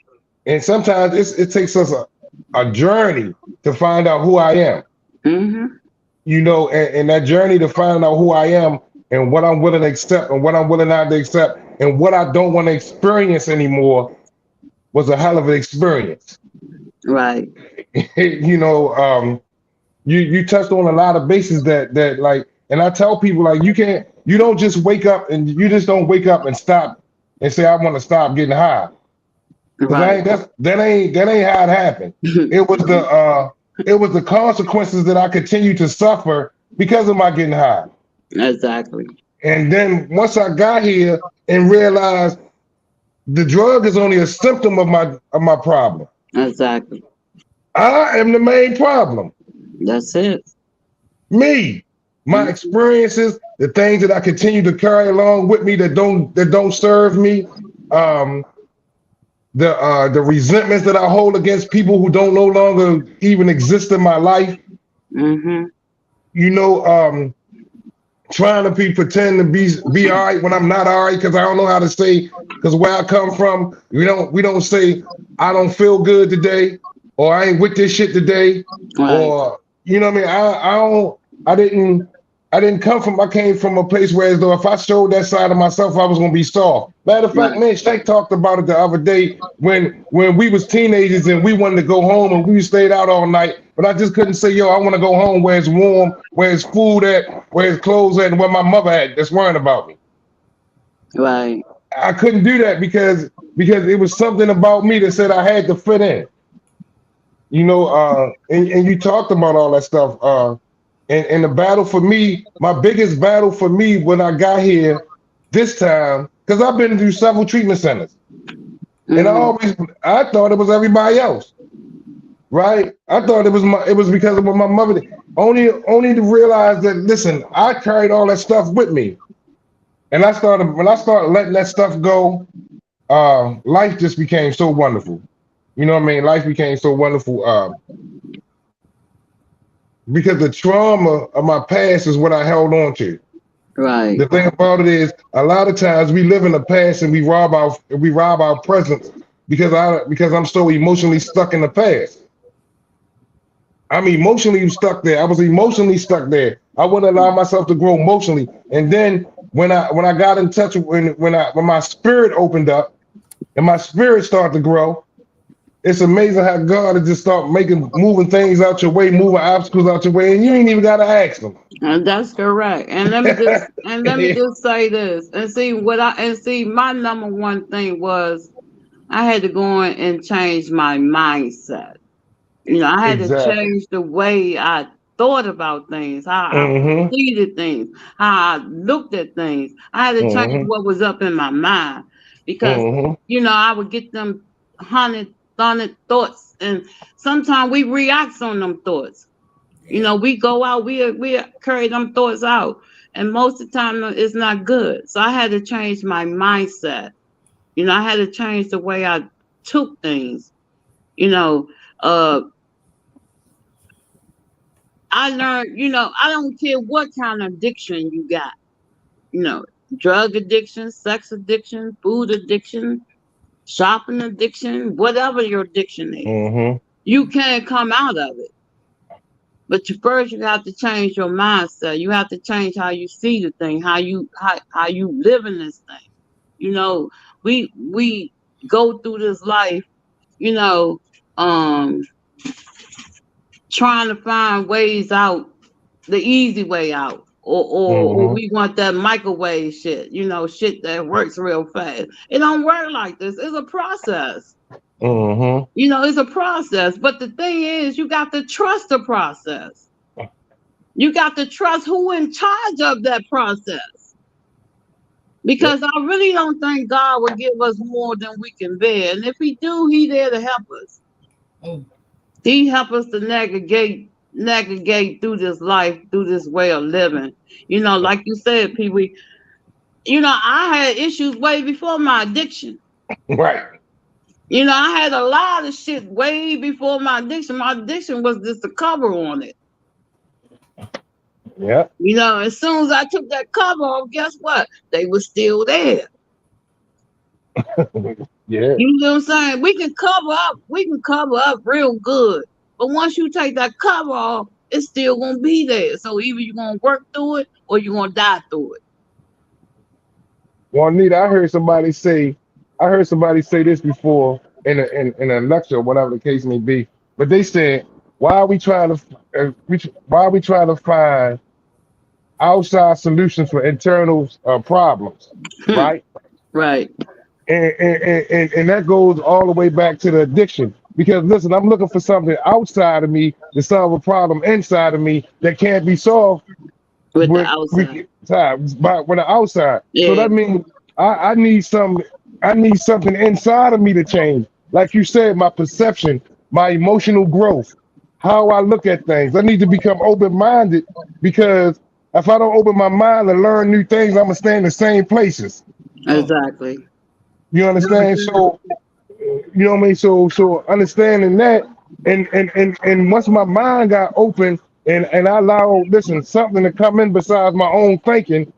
And sometimes it takes us a journey to find out who I am, Mm-hmm. and that journey to find out who I am and what I'm willing to accept and what I'm willing not to accept and what I don't want to experience anymore was a hell of an experience. Right. you know, you touched on a lot of bases that like, and I tell people like you don't just wake up and you just don't wake up and stop and say I want to stop getting high. Cause Right. that ain't how it happened. It was the consequences that I continued to suffer because of my getting high. Exactly. And then once I got here and realized the drug is only a symptom of my problem. Exactly. I am the main problem. That's it. Me, my Mm-hmm. experiences, the things that I continue to carry along with me that don't serve me, um, the resentments that I hold against people who don't no longer even exist in my life. Mm-hmm. you know, trying to be pretend to be all right when I'm not all right because I don't know how to say because where I come from, we don't say I don't feel good today or I ain't with this shit today Right, or you know what I mean. I don't I didn't come from I came from a place where as though if I showed that side of myself I was gonna be soft. Matter of fact, right, man, Shank talked about it the other day when we was teenagers and we wanted to go home and we stayed out all night, but I just couldn't say, yo, I want to go home where it's warm, where it's food at, where it's clothes at, and where my mother at that's worrying about me. right, I couldn't do that because it was something about me that said I had to fit in. And you talked about all that stuff. And the battle for me, my biggest battle for me when I got here this time, because I've been through several treatment centers, and mm-hmm, I thought it was everybody else, right? I thought it was because of what my mother did. Only to realize that listen, I carried all that stuff with me, and when I started letting that stuff go, life just became so wonderful. You know what I mean? Life became so wonderful. Because the trauma of my past is what I held on to. right. The thing about it is, a lot of times we live in the past and we rob our presence because I'm so emotionally stuck in the past. I'm emotionally stuck there. I was emotionally stuck there. I wouldn't allow myself to grow emotionally. And then when I got in touch when my spirit opened up and my spirit started to grow, it's amazing how God will just start moving things out your way, moving obstacles out your way, and you ain't even gotta ask them. And that's correct. And let me just say this. And see my number one thing was I had to go in and change my mindset. I had to Exactly. change the way I thought about things, how I Mm-hmm. perceived things, how I looked at things. I had to change Mm-hmm. what was up in my mind because, Mm-hmm. I would get them hundred thoughts, and sometimes we react on them thoughts. We go out, we carry them thoughts out, and most of the time it's not good. So I had to change my mindset. I had to change the way I took things. You know, uh, I learned, I don't care what kind of addiction you got, you know, drug addiction, sex addiction, food addiction, shopping addiction, whatever your addiction is, Mm-hmm. you can't come out of it. But first you have to change your mindset. You have to change how you see the thing, how you live in this thing. You know, we go through this life, you know, um, trying to find ways out, the easy way out. Or Mm-hmm. we want that microwave shit, shit that works real fast. It don't work like this. It's a process. Mm-hmm. It's a process. But the thing is, you got to trust the process. You got to trust who in charge of that process. Yep. Because I really don't think God will give us more than we can bear. And if he do, he there to help us. Mm. He help us to navigate through this life, through this way of living. Like you said, people, I had issues way before my addiction. Right. I had a lot of shit way before my addiction. My addiction was just a cover on it. Yep. As soon as I took that cover off, guess what? They were still there. Yeah. You know what I'm saying? We can cover up real good. But once you take that cover off, it's still gonna be there. So either you're gonna work through it or you're gonna die through it. Juanita, I heard somebody say this before in a lecture, or whatever the case may be. But they said, why are we trying to why are we trying to find outside solutions for internal problems, right? Right. And that goes all the way back to the addiction. Because listen, I'm looking for something outside of me to solve a problem inside of me that can't be solved With the with outside. by with the outside. So Yeah, that means I need something inside of me to change. Like you said, my perception, my emotional growth, how I look at things. I need to become open-minded because if I don't open my mind and learn new things, I'm gonna stay in the same places. Mm. exactly. You understand? So you know what I mean? So understanding that and once my mind got open and I allow, listen, something to come in besides my own thinking,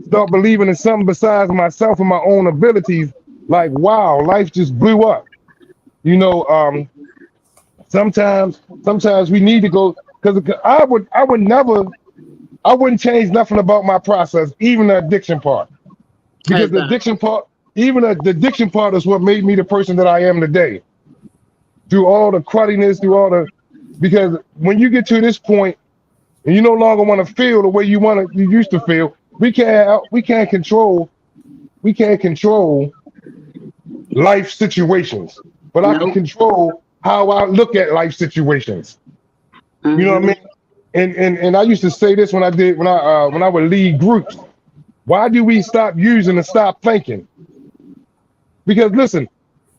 start believing in something besides myself and my own abilities. Like, wow, life just blew up. You know, sometimes we need to go, because I wouldn't change nothing about my process, even the addiction part, because the Exactly. addiction part, even the addiction part is what made me the person that I am today. Through all the cruddiness, through all the, because when you get to this point and you no longer want to feel the way you used to feel, we can't control life situations, but I can Nope. control how I look at life situations. You know what I Mm-hmm. mean? And I used to say this when I would lead groups. Why do we stop using and stop thinking? Because listen,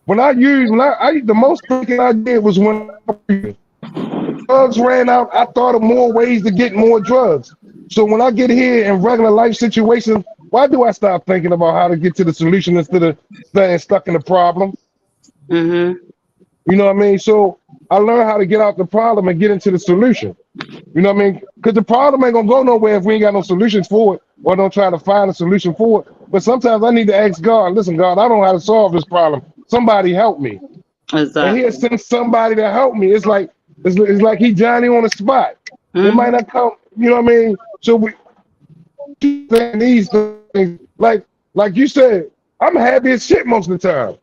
when I the most thinking I did was when I was using. When drugs ran out, I thought of more ways to get more drugs. So when I get here in regular life situations, why do I stop thinking about how to get to the solution instead of staying stuck in the problem? Mm-hmm. You know what I mean? So I learned how to get out the problem and get into the solution. You know what I mean? Because the problem ain't gonna go nowhere if we ain't got no solutions for it, or don't try to find a solution for it. But sometimes I need to ask God, listen, God, I don't know how to solve this problem. Somebody help me. And he'll Exactly. send somebody to help me. It's like he Johnny on the spot. It might Mm-hmm. not come, you know what I mean? So we saying these things, like you said, I'm happy as shit most of the time.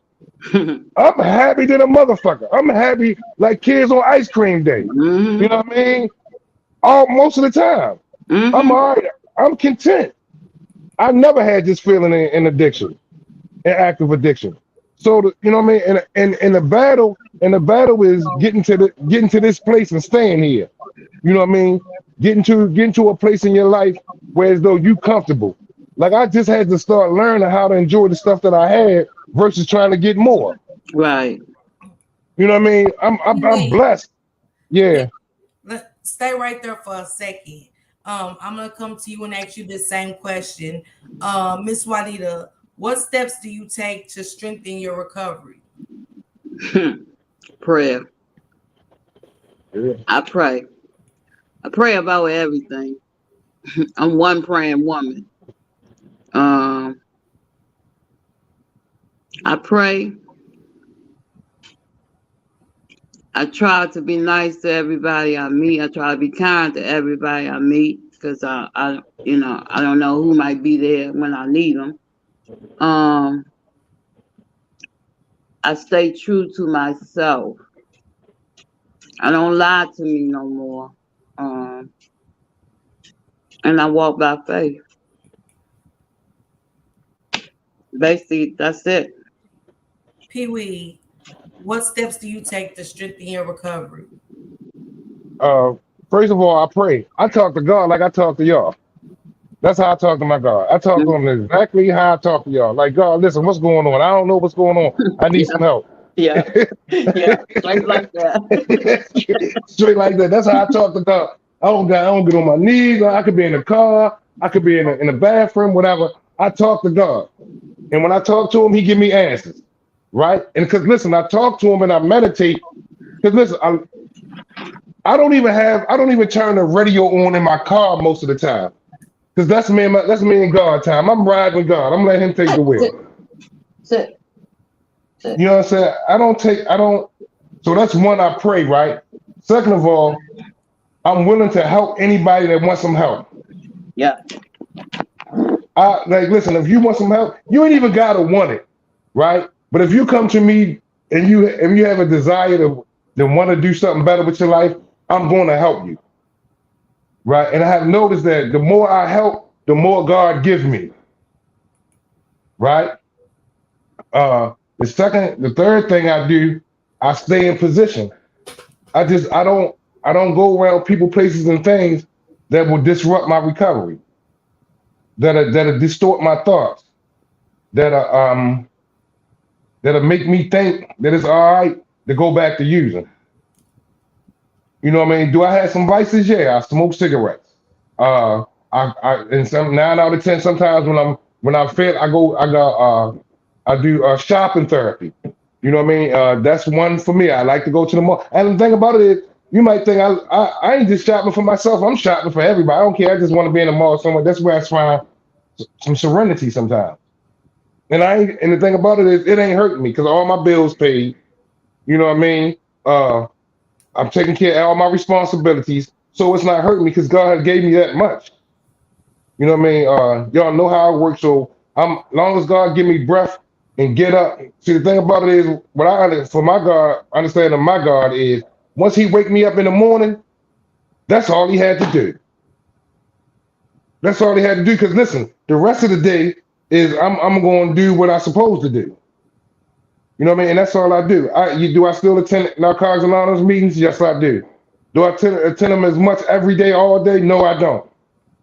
I'm happy than a motherfucker. I'm happy like kids on ice cream day. You Mm-hmm. know what I mean? All most of the time. I'm Mm-hmm. all right. I'm content. I never had this feeling in addiction, in active addiction. So you know what I mean? And the battle is getting to this place and staying here. You know what I mean? Getting to a place in your life where as though you comfortable. Like I just had to start learning how to enjoy the stuff that I had versus trying to get more. Right. You know what I mean? I'm Wait, blessed. yeah, Yeah. stay right there for a second. I'm gonna come to you and ask you the same question. Miss Juanita, what steps do you take to strengthen your recovery? Prayer. Yeah. I pray. I pray about everything. I'm one praying woman. Um, I pray. I try to be nice to everybody I meet. I try to be kind to everybody I meet because I don't know who might be there when I need them. Um, I stay true to myself. I don't lie to me no more. Um, and I walk by faith. Basically, that's it. Pee Wee, what steps do you take to strengthen your recovery? Uh, First of all, I pray. I talk to God like I talk to y'all. That's how I talk to my God. I talk to Mm, him exactly how I talk to y'all. Like, God, listen, what's going on? I don't know what's going on. I need yeah, some help. yeah, yeah. Straight like that. Straight like that. That's how I talk to God. I don't get on my knees. I could be in the car. I could be in the bathroom, whatever. I talk to God. And when I talk to him, he give me answers. Right? And because listen, I talk to him and I meditate. Because listen, I don't even turn the radio on in my car most of the time. Because that's me and God time. I'm riding with God. I'm letting him take the Sit, wheel. sit, sit. You know what I'm saying? I don't so that's one I pray, right? Second of all, I'm willing to help anybody that wants some help. Yeah. I like listen, if you want some help, you ain't even gotta want it, right? But if you come to me and you have a desire to want to do something better with your life, I'm gonna help you. Right. And I have noticed that the more I help, the more God gives me. Right. The third thing I do, I stay in position. I just, I don't go around people, places, and things that will disrupt my recovery, that'll distort my thoughts, that that'll make me think that it's all right to go back to using. You know what I mean? Do I have some vices? Yeah, I smoke cigarettes. Uh, and some 9 out of 10 sometimes when I'm fit, I do shopping therapy. You know what I mean? That's one for me. I like to go to the mall. And the thing about it is, You might think I ain't just shopping for myself. I'm shopping for everybody. I don't care. I just want to be in the mall somewhere. That's where I find some serenity sometimes. And and the thing about it is, it ain't hurting me because all my bills paid. You know what I mean? Uh, I'm taking care of all my responsibilities, so it's not hurting me because God has gave me that much. You know what I mean? Y'all know how I work, so I'm long as God give me breath and get up. See, the thing about it is, what for my God, understanding my God is, once He wake me up in the morning, that's all He had to do. That's all He had to do. Because listen, the rest of the day is I'm going to do what I'm supposed to do. You know what I mean? And that's all I do. Do I still attend Narcotics Anonymous meetings? Yes, I do. Do I attend them as much every day, all day? No, I don't.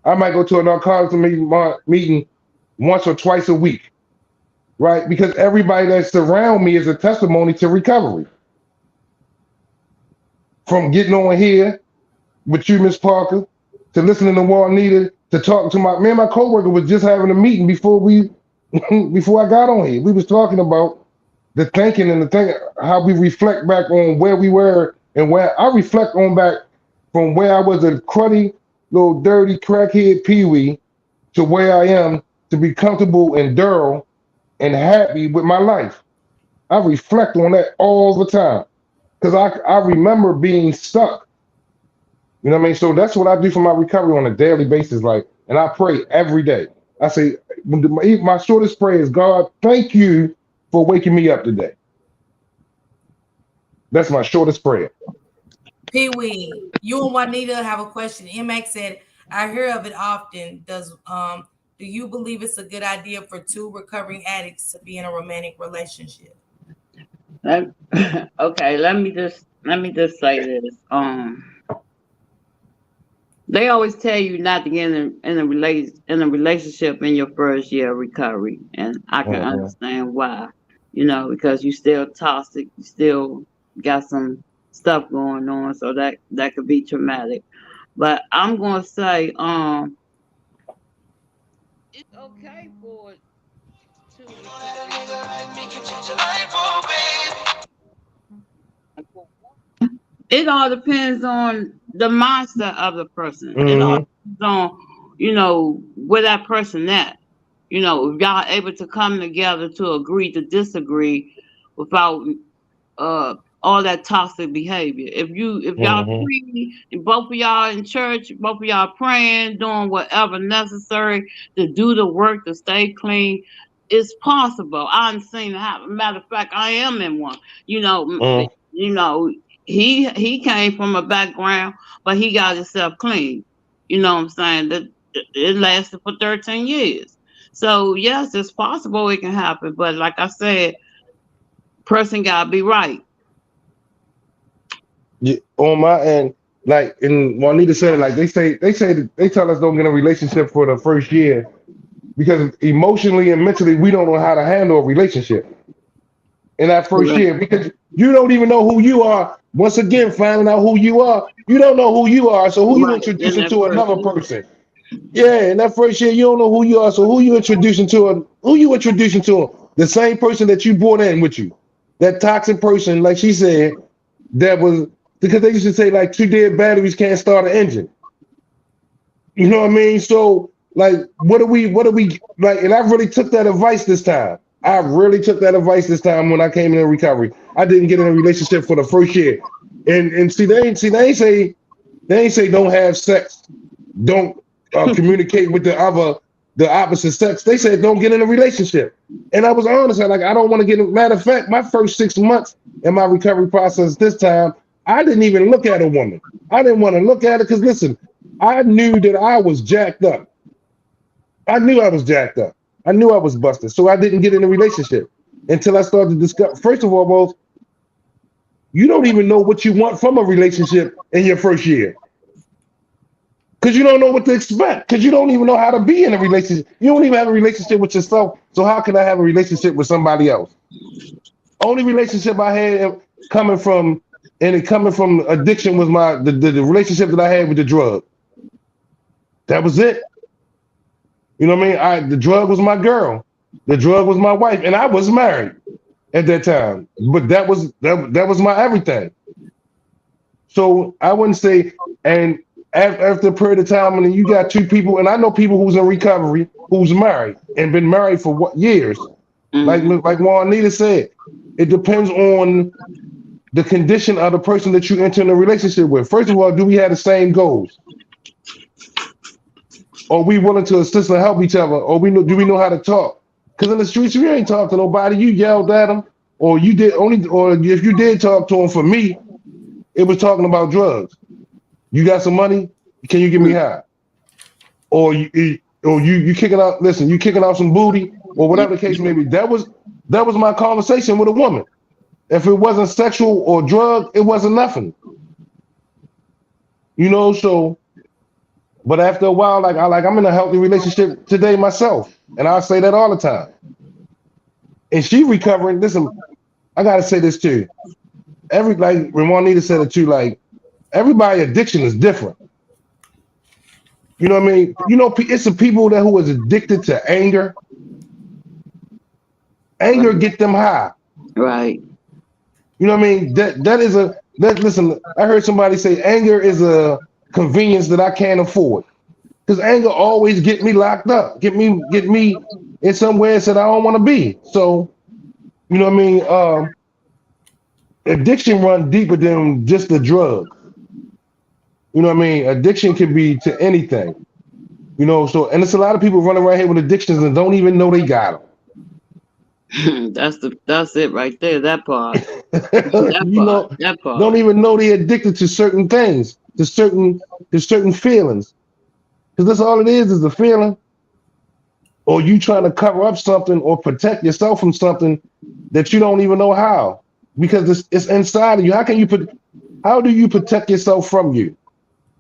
I might go to a narcotics meeting once or twice a week, right? Because everybody that's around me is a testimony to recovery. From getting on here with you, Miss Parker, to listening to Juanita, to talking to me and my coworker was just having a meeting before before I got on here. We was talking about the thinking and the thing, how we reflect back on where we were and where I reflect on back from where I was a cruddy, little dirty crackhead peewee to where I am to be comfortable and thorough and happy with my life. I reflect on that all the time because I remember being stuck. You know what I mean? So that's what I do for my recovery on a daily basis. Like, and I pray every day. I say, my shortest prayer is, God, thank you for waking me up today. That's my shortest prayer. Pee Wee, you and Juanita have a question. MX said, I hear of it often. Do you believe it's a good idea for two recovering addicts to be in a romantic relationship? Okay, let me just say this. They always tell you not to get in a relationship in your first year of recovery, and I can Mhm. understand why. Because you still toxic, you still got some stuff going on, so that could be traumatic. But I'm gonna say, it's okay for two recovering it all depends on the mindset of the person. It all Mhm. depends on, where that person at. If y'all able to come together to agree to disagree without all that toxic behavior. If y'all Mhm. free and both of y'all in church, both of y'all praying, doing whatever necessary to do the work to stay clean, it's possible. I've seen it happen. Matter of fact, I am in one. You know, Mhm. you know, he came from a background, but he got himself clean. You know what I'm saying? That it lasted for 13 years. So yes, it's possible it can happen, but like I said, person gotta be right. Yeah, on my end, like, and Juanita said it, like they tell us don't get in a relationship for the first year because emotionally and mentally we don't know how to handle a relationship in that first Correct. year because you don't even know who you are. Once again, finding out who you are, you don't know who you are. So who you Right. In introducing that to first another year. person? Yeah, in that first year, you don't know who you are. So who you introducing to the same person that you brought in with you, that toxic person, like she said, that was because they used to say like two dead batteries can't start an engine. You know what I mean? So like, what do we like? And I really took that advice this time. I really took that advice this time when I came in recovery. I didn't get in a relationship for the first year, and they ain't say don't have sex, don't communicate with the opposite sex. They said don't get in a relationship, and I was honest. I don't want to get. Matter of fact, my first 6 months in my recovery process this time, I didn't even look at a woman. I didn't want to look at it because listen, I knew that I was jacked up. I knew I was jacked up. I knew I was busted, so I didn't get in a relationship until I started to discuss. First of all, both you don't even know what you want from a relationship in your first year because you don't know what to expect because you don't even know how to be in a relationship. You don't even have a relationship with yourself. So how can I have a relationship with somebody else? Only relationship I had coming from coming from addiction was the relationship that I had with the drug. That was it. You know what I mean? The drug was my girl. The drug was my wife, and I was married at that time. But that was my everything. So I wouldn't say, and after a period of time, and you got two people, and I know people who's in recovery who's married and been married for what years. Mm-hmm. Like Juanita said, it depends on the condition of the person that you enter in a relationship with. First of all, do we have the same goals? Are we willing to assist and help each other? Or do we know how to talk? Because in the streets, you ain't talk to nobody. You yelled at them, or you did only, or if you did talk to them, for me, it was talking about drugs. You got some money? Can you give me high? Or you kicking out? Listen, you kicking out some booty, or whatever the case may be. That was my conversation with a woman. If it wasn't sexual or drug, it wasn't nothing. So but after a while, I'm in a healthy relationship today myself. And I say that all the time. And she recovering. Listen, I gotta say this too. Like Juanita said it too, like everybody addiction is different. You know what I mean? It's the people that who is addicted to anger. Anger Right. get them high. Right. You know what I mean? Listen, I heard somebody say anger is a convenience that I can't afford. Because anger always get me locked up, get me in somewhere that I don't want to be. So, you know what I mean? Addiction run deeper than just the drug. You know what I mean? Addiction can be to anything. So and it's a lot of people running around here with addictions and don't even know they got That's it right there. That part. them. That part. That Don't part. even know they addicted to certain things, to certain feelings. Because that's all it is a feeling. Or you trying to cover up something or protect yourself from something that you don't even know how. Because it's inside of you. How do you protect yourself from you?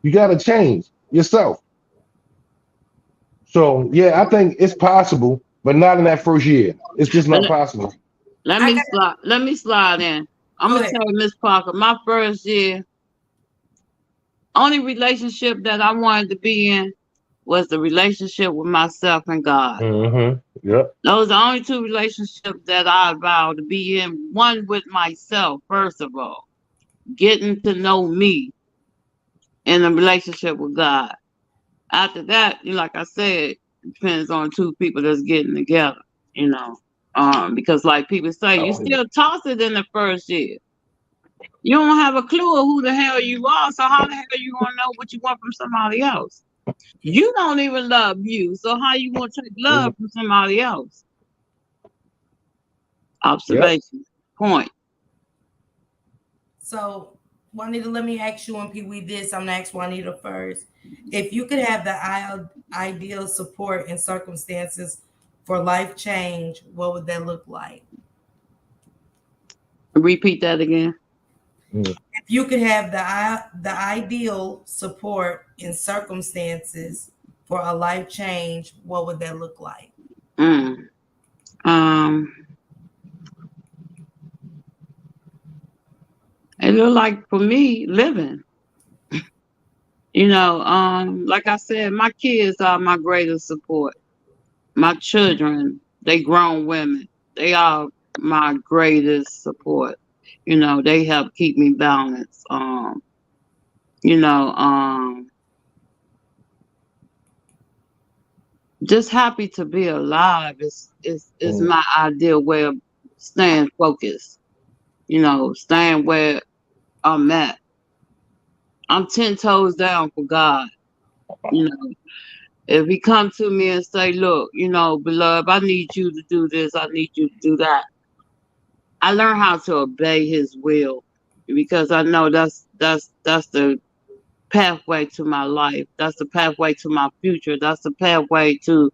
You gotta change yourself. So yeah, I think it's possible, but not in that first year. It's just But not possible. let I me got slide. Let me slide in. I'm go gonna ahead. tell you, Miss Parker. My first year, only relationship that I wanted to be in was the relationship with myself and God. Mm-hmm. Yep. Those are the only two relationships that I vowed to be in. One with myself, first of all, getting to know me in a relationship with God. After that, like I said, it depends on two people that's getting together, you know. Because like people say, you Oh, still toss it in the first year. You don't have a clue of who the hell you are, so how the hell you gonna know what you want from somebody else? You don't even love you, so how you gonna take mhm. love from somebody else? Yep. Observation. Point. So, Juanita, let me ask you and Pee Wee this. I'm gonna ask Juanita first. If you could have the ideal support and circumstances for life change, what would that look like? Repeat that again. Mm. If you could have the ideal support and circumstances for a life change, what would that look like? Mm. Um, it look like for me living. Like I said, my kids are my greatest support. My children, they grown women. They are my greatest support. They help keep me balanced. You know, um, just happy to be alive is Mm. my ideal way of staying focused. Staying where I'm at. I'm 10 toes down for God. You know, if He come to me and say, "Look, beloved, I need you to do this. I need you to do that." I learn how to obey His will because I know that's the pathway to my life. That's the pathway to my future. That's the pathway to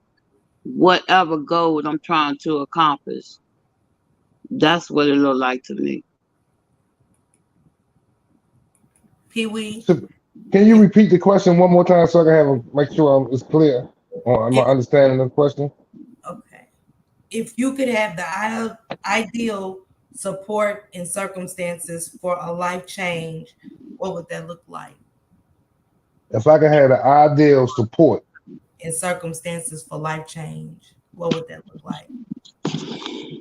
whatever goal I'm trying to accomplish. That's what it looked like to me. Pee Wee, So, can you repeat the question one more time so I can make sure it's clear on my if understanding of the question? okay, if you could have the ideal support and circumstances for a life change, what would that look like? If I could have the ideal support, And circumstances for life change, what would that look like?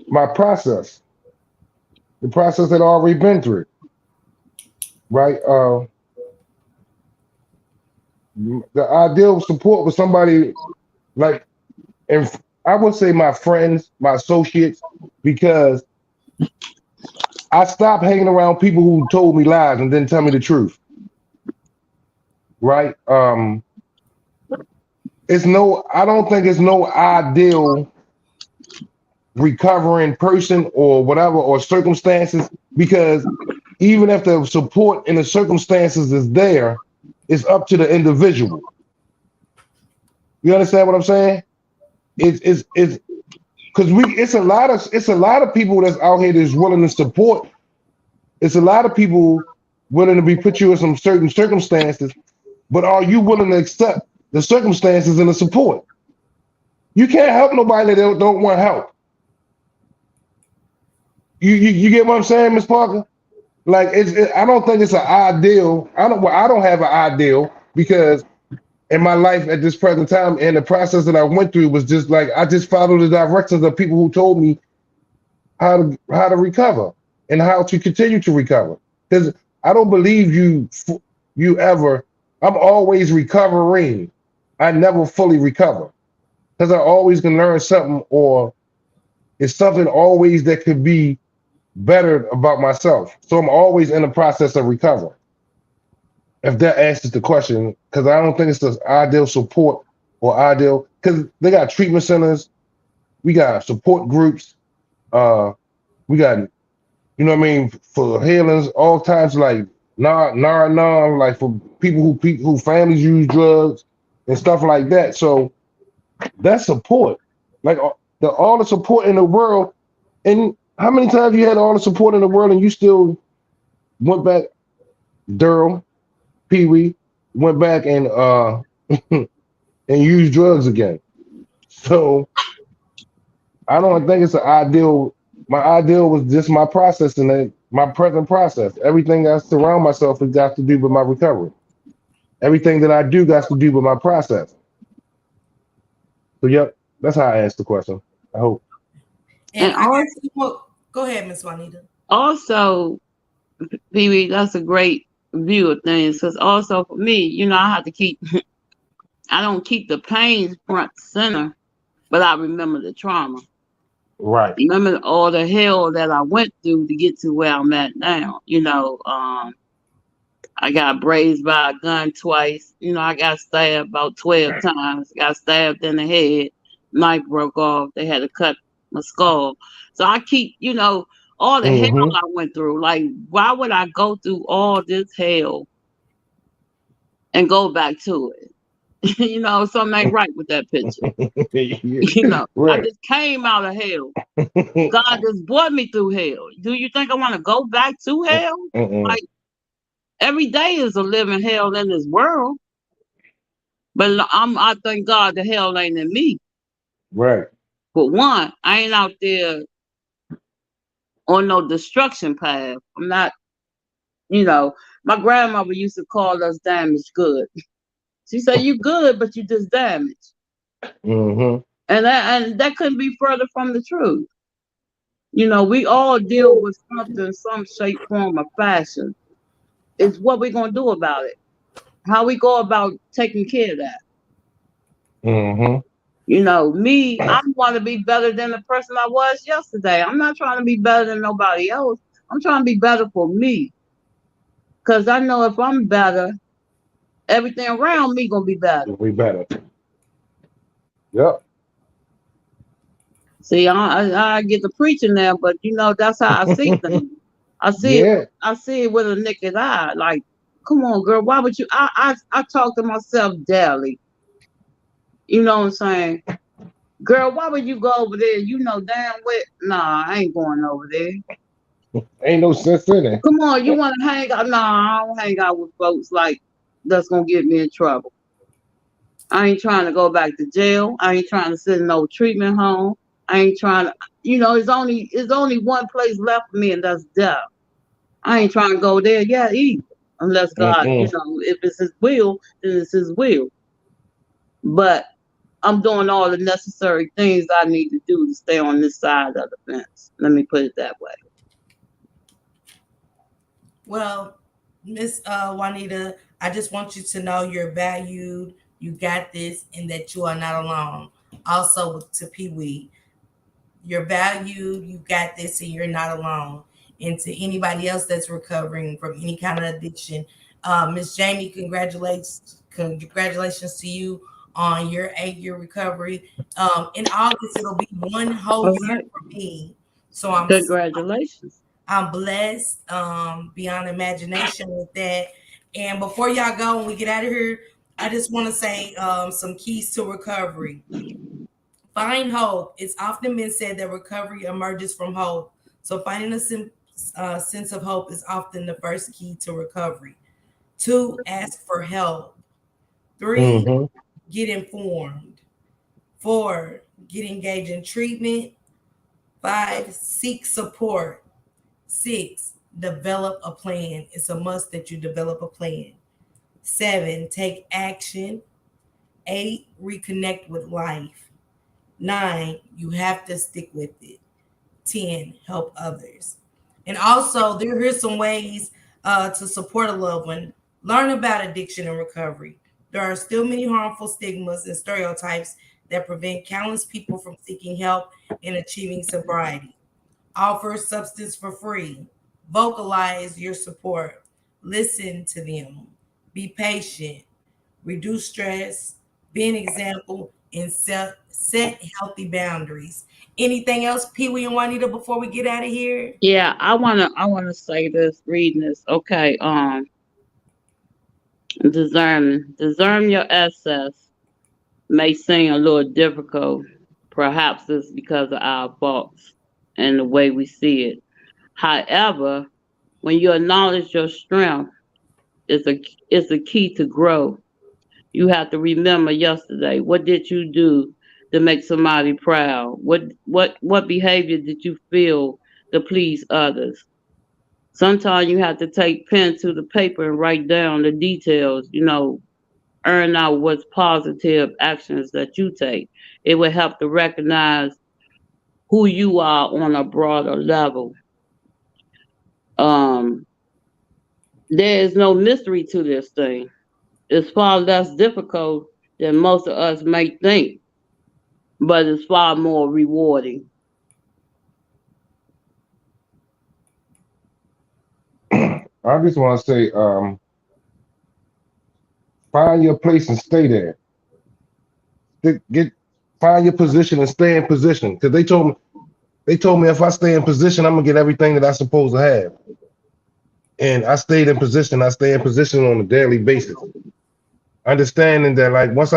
my process, the process that I already been through. right? The ideal support was somebody like, and I would say my friends, my associates, because I stopped hanging around people who told me lies and didn't tell me the truth, right? I don't think it's no ideal recovering person or whatever or circumstances because even if the support and the circumstances is there, it's up to the individual. You understand what I'm saying? It's because it's a lot of people that's out here that's willing to support. It's a lot of people willing to be put you in some certain circumstances, but are you willing to accept the circumstances and the support? You can't help nobody that don't want help. You get what I'm saying, Miss Parker? Like I don't think it's an ideal. I don't have an ideal because in my life at this present time and the process that I went through was just like I just followed the directions of people who told me how to recover and how to continue to recover. Because I don't believe you ever. I'm always recovering. I never fully recover because I always can learn something or it's something always that could be better about myself. So I'm always in the process of recovering. If that answers the question, because I don't think it's the ideal support or ideal because they got treatment centers, we got support groups, we got what I mean for healings, all types like like for people who families use drugs and stuff like that. So that's support, like all the support in the world. And how many times you had all the support in the world and you still went back, Daryl, Pee Wee, went back and and used drugs again. So I don't think it's an ideal. My ideal was just my process and my present process. Everything I surround myself has got to do with my recovery. Everything that I do got to do with my process. So yep, that's how I answer the question. I hope. And And I got two more. Go ahead, Miss Juanita. also, Pee Wee, that's a great view of things. Because also for me, I have to keep. I don't keep the pain front center, but I remember the trauma. Right. Remember all the hell that I went through to get to where I'm at now. I got grazed by a gun twice. I got stabbed about 12 times. Got stabbed in the head. Knife broke off. They had to cut my skull. So I keep, all the hell Mm-hmm. I went through. Like, why would I go through all this hell and go back to it? Something ain't right with that picture. I Right. just came out of hell. God just brought me through hell. Do you think I want to go back to hell? Mm-mm. Like, every day is a living hell in this world. But I thank God the hell ain't in me. Right. But one, I ain't out there on no destruction path. I'm not, you know, my grandmother used to call us damaged good. She said, you good, but you just damaged. Mm-hmm. And that couldn't be further from the truth. We all deal with something, some shape, form, or fashion. It's what we're gonna do about it. How we go about taking care of that. Mm-hmm. Me, I want to be better than the person I was yesterday. I'm not trying to be better than nobody else. I'm trying to be better for me. Cause I know if I'm better, everything around me gonna be better. We better. Yep. See, I get the preaching there, but that's how I see things. I see it. Yeah. I see it with a naked eye. Like, come on, girl, why would you? I talk to myself daily. You know what I'm saying? Girl, why would you go over there? You know damn well. Nah, I ain't going over there. Ain't no sense in it. Come on, you want to hang out? Nah, I don't hang out with folks like that's gonna get me in trouble. I ain't trying to go back to jail. I ain't trying to sit in no treatment home. I ain't trying to. It's only one place left for me, and that's death. I ain't trying to go there yet either, unless God, Mm-mm. if it's His will, then it's His will. But I'm doing all the necessary things I need to do to stay on this side of the fence. Let me put it that way. Well, Miss Juanita, I just want you to know you're valued, you got this, and that you are not alone. Also, to Pee Wee, you're valued, you got this, and you're not alone. And to anybody else that's recovering from any kind of addiction, Miss Jamie, congratulations to you on your 8-year recovery. In August, it'll be one whole All year right. for me. So Congratulations. I'm blessed beyond imagination with that. And before y'all go, when we get out of here, I just want to say some keys to recovery. Find hope. It's often been said that recovery emerges from hope. So finding a sense of hope is often the first key to recovery. Two, ask for help. Three, Mm-hmm. get informed. Four, get engaged in treatment. Five, seek support. Six, develop a plan. It's a must that you develop a plan. Seven, take action. Eight, reconnect with life. Nine, you have to stick with it. 10, help others. And also, here's some ways to support a loved one. Learn about addiction and recovery. There are still many harmful stigmas and stereotypes that prevent countless people from seeking help and achieving sobriety. Offer substance for free. Vocalize your support. Listen to them. Be patient. Reduce stress. Be an example and set healthy boundaries. Anything else, Pee Wee and Juanita, before we get out of here? Yeah, I wanna say this, reading this. Okay, discern your assets may seem a little difficult. Perhaps it's because of our faults and the way we see it. However, when you acknowledge your strength, it's a key to grow. You have to remember yesterday. What did you do to make somebody proud? What behavior did you feel to please others? Sometimes you have to take pen to the paper and write down the details, earn out what's positive actions that you take. It will help to recognize who you are on a broader level. Um, there is no mystery to this thing. It's far less difficult than most of us may think, but it's far more rewarding. I just want to say, find your place and stay there. Get find your position and stay in position. Because they told me if I stay in position, I'm gonna get everything that I supposed to have. And I stayed in position. I stay in position on a daily basis, understanding that like once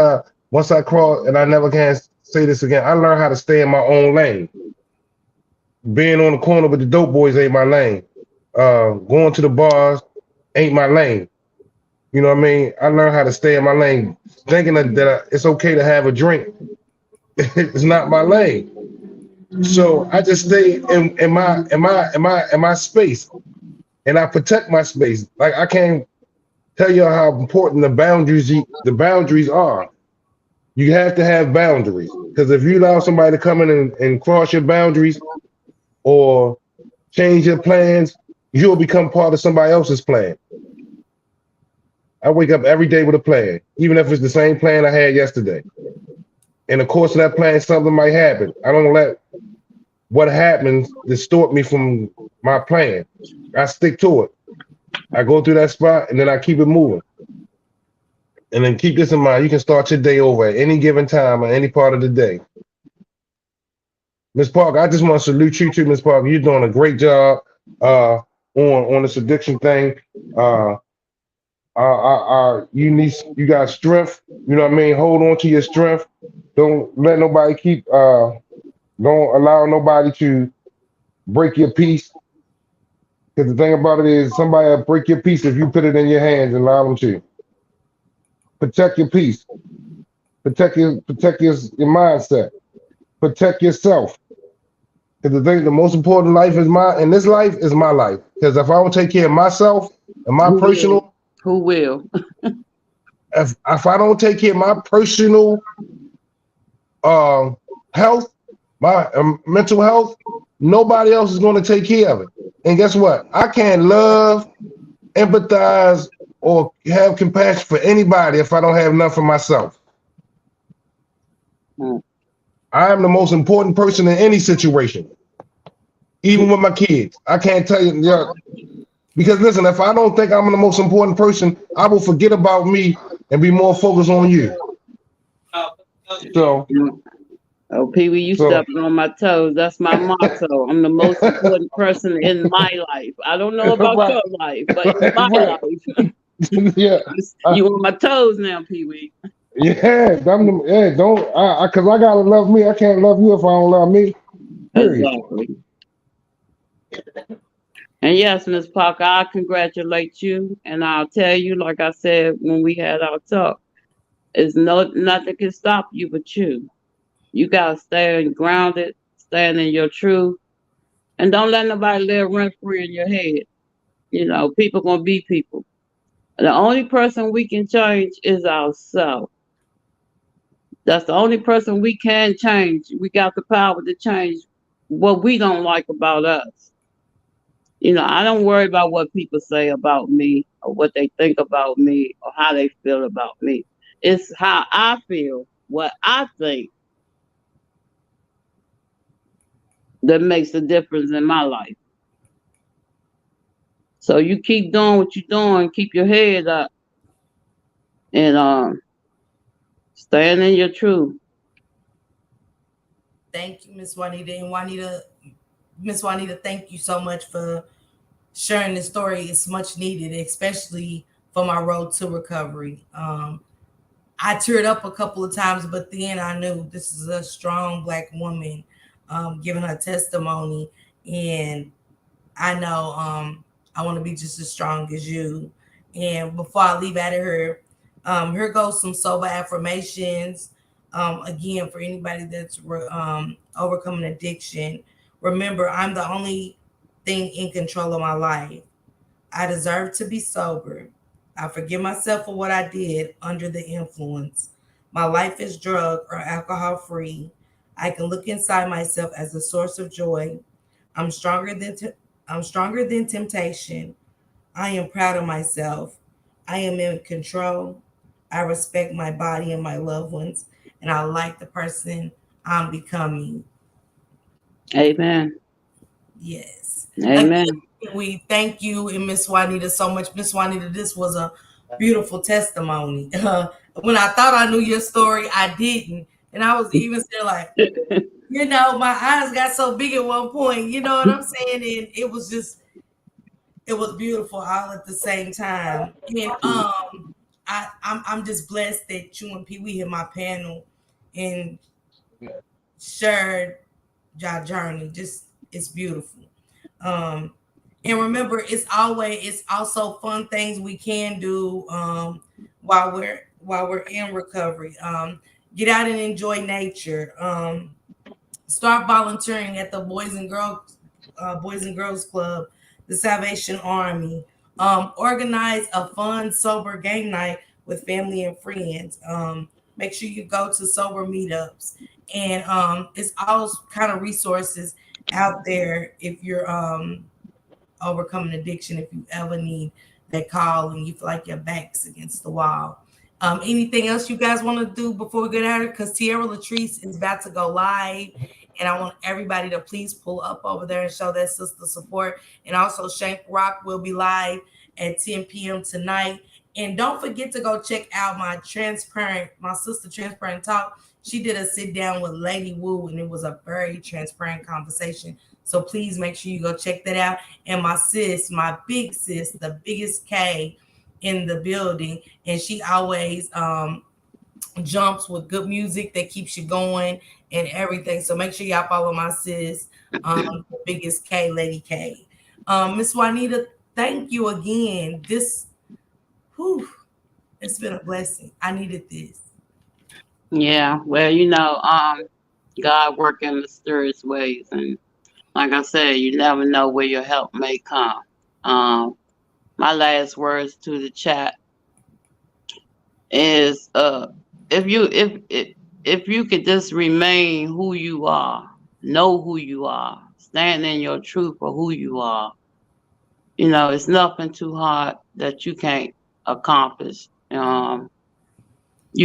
I cross, and I never can say this again. I learned how to stay in my own lane. Being on the corner with the dope boys ain't my lane. Going to the bars ain't my lane. You know what I mean? I learned how to stay in my lane. Thinking that it's okay to have a drink, it's not my lane. So I just stay in my space, and I protect my space. Like I can't tell you how important the boundaries are. You have to have boundaries because if you allow somebody to come in and cross your boundaries or change your plans, you'll become part of somebody else's plan. I wake up every day with a plan, even if it's the same plan I had yesterday. In the course of that plan, something might happen. I don't let what happens distort me from my plan. I stick to it. I go through that spot and then I keep it moving. And then keep this in mind. You can start your day over at any given time or any part of the day. Miss Parker, I just want to salute you too, Miss Parker. You're doing a great job on this addiction thing. Uh, you got strength. You know what I mean? Hold on to your strength. Don't let nobody don't allow nobody to break your peace. Because the thing about it is somebody will break your peace if you put it in your hands and allow them to. Protect your peace. Protect your mindset. Protect yourself. Because the most important life is in this life is my life. Because if I don't take care of myself and my Who will? personal, Who will? if I don't take care of my personal um, health, my mental health, nobody else is going to take care of it. And guess what? I can't love empathize or have compassion for anybody if I don't have none for myself. Mm. I am the most important person in any situation, even with my kids. I can't tell you, yeah, because listen, if I don't think I'm the most important person, I will forget about me and be more focused on you. So, Mm. Oh, Pee Wee, you so stepping on my toes. That's my motto. I'm the most important person in my life. I don't know about right, your life, but in my right, life, yeah, you on my toes now, Pee Wee. yeah, yeah. Don't, cause I gotta love me. I can't love you if I don't love me. Period. Exactly. And yes, Miss Parker, I congratulate you, and I'll tell you, like I said when we had our talk, is nothing can stop you but you. You gotta stay grounded, stand in your truth, and don't let nobody live rent free in your head. You know, people gonna be people. The only person we can change is ourselves. That's the only person we can change. We got the power to change what we don't like about us. You know, I don't worry about what people say about me or what they think about me or how they feel about me. It's how I feel, what I think that makes a difference in my life. So you keep doing what you're doing, keep your head up, and stand in your truth. Thank you, Miss Juanita. And Juanita, Miss Juanita, thank you so much for sharing this story. It's much needed, especially for my road to recovery. I teared up a couple of times, but then I knew this is a strong Black woman giving her testimony. And I know I want to be just as strong as you. And before I leave out of here, here goes some sober affirmations. Again, for anybody that's overcoming addiction, remember, I'm the only thing in control of my life. I deserve to be sober. I forgive myself for what I did under the influence. My life is drug or alcohol free. I can look inside myself as a source of joy. I'm stronger than I'm stronger than temptation. I am proud of myself. I am in control. I respect my body and my loved ones, and I like the person I'm becoming. Amen. Yes. Amen. Again, we thank you and Miss Juanita so much. Miss Juanita, this was a beautiful testimony. When I thought I knew your story, I didn't. And I was even still like, my eyes got so big at one point, you know what I'm saying? And it was beautiful all at the same time. And I'm just blessed that you and Pee Wee hit my panel and shared your journey. Just it's beautiful. Um, and remember, it's also fun things we can do while we're in recovery. Get out and enjoy nature. Start volunteering at the Boys and Girls Club, the Salvation Army. Organize a fun sober game night with family and friends. Make sure you go to sober meetups, and it's all kind of resources out there if you're overcoming addiction. If you ever need that call and you feel like your back's against the wall. Anything else you guys want to do before we get out of here? Because Tierra Latrice is about to go live, and I want everybody to please pull up over there and show that sister support. And also, Shank Rock will be live at 10 p.m. tonight. And don't forget to go check out my sister Transparent Talk. She did a sit down with Lady Wu, and it was a very transparent conversation. So please make sure you go check that out. And my sis, my big sis, the biggest K in the building, and she always jumps with good music that keeps you going and everything. So make sure y'all follow my sis, the biggest K, Lady K. Miss Juanita, thank you again. Whew, it's been a blessing. I needed this. Yeah. Well, God work in mysterious ways, and like I said, you never know where your help may come. Um, my last words to the chat is if you could just remain who you are, know who you are, stand in your truth for who you are, It's nothing too hard that you can't accomplish. You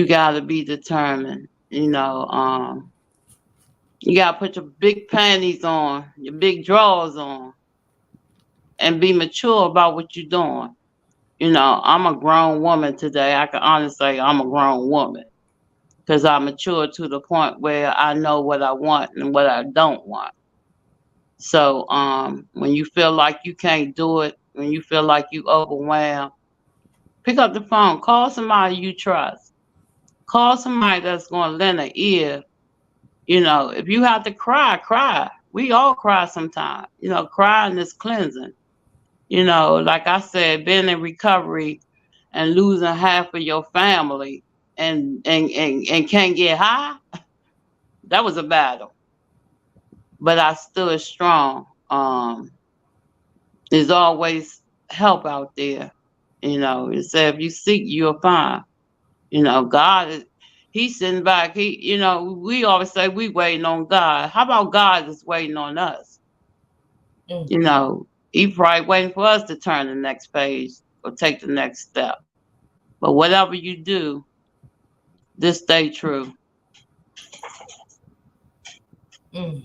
gotta be determined. You gotta put your big panties on, your big drawers on, and be mature about what you're doing. I'm a grown woman today. I can honestly say I'm a grown woman because I mature to the point where I know what I want and what I don't want. So when you feel like you can't do it, when you feel like you overwhelmed, pick up the phone, call somebody you trust, call somebody that's going to lend an ear. If you have to cry, cry. We all cry sometimes. Crying is cleansing. Like I said, being in recovery and losing half of your family and can't get high, that was a battle. But I stood strong. There's always help out there. It said if you seek, you'll find. God is He's sitting back. We always say we waiting on God. How about God is waiting on us? Mm. He probably waiting for us to turn the next page or take the next step. But whatever you do, just stay true. Mm.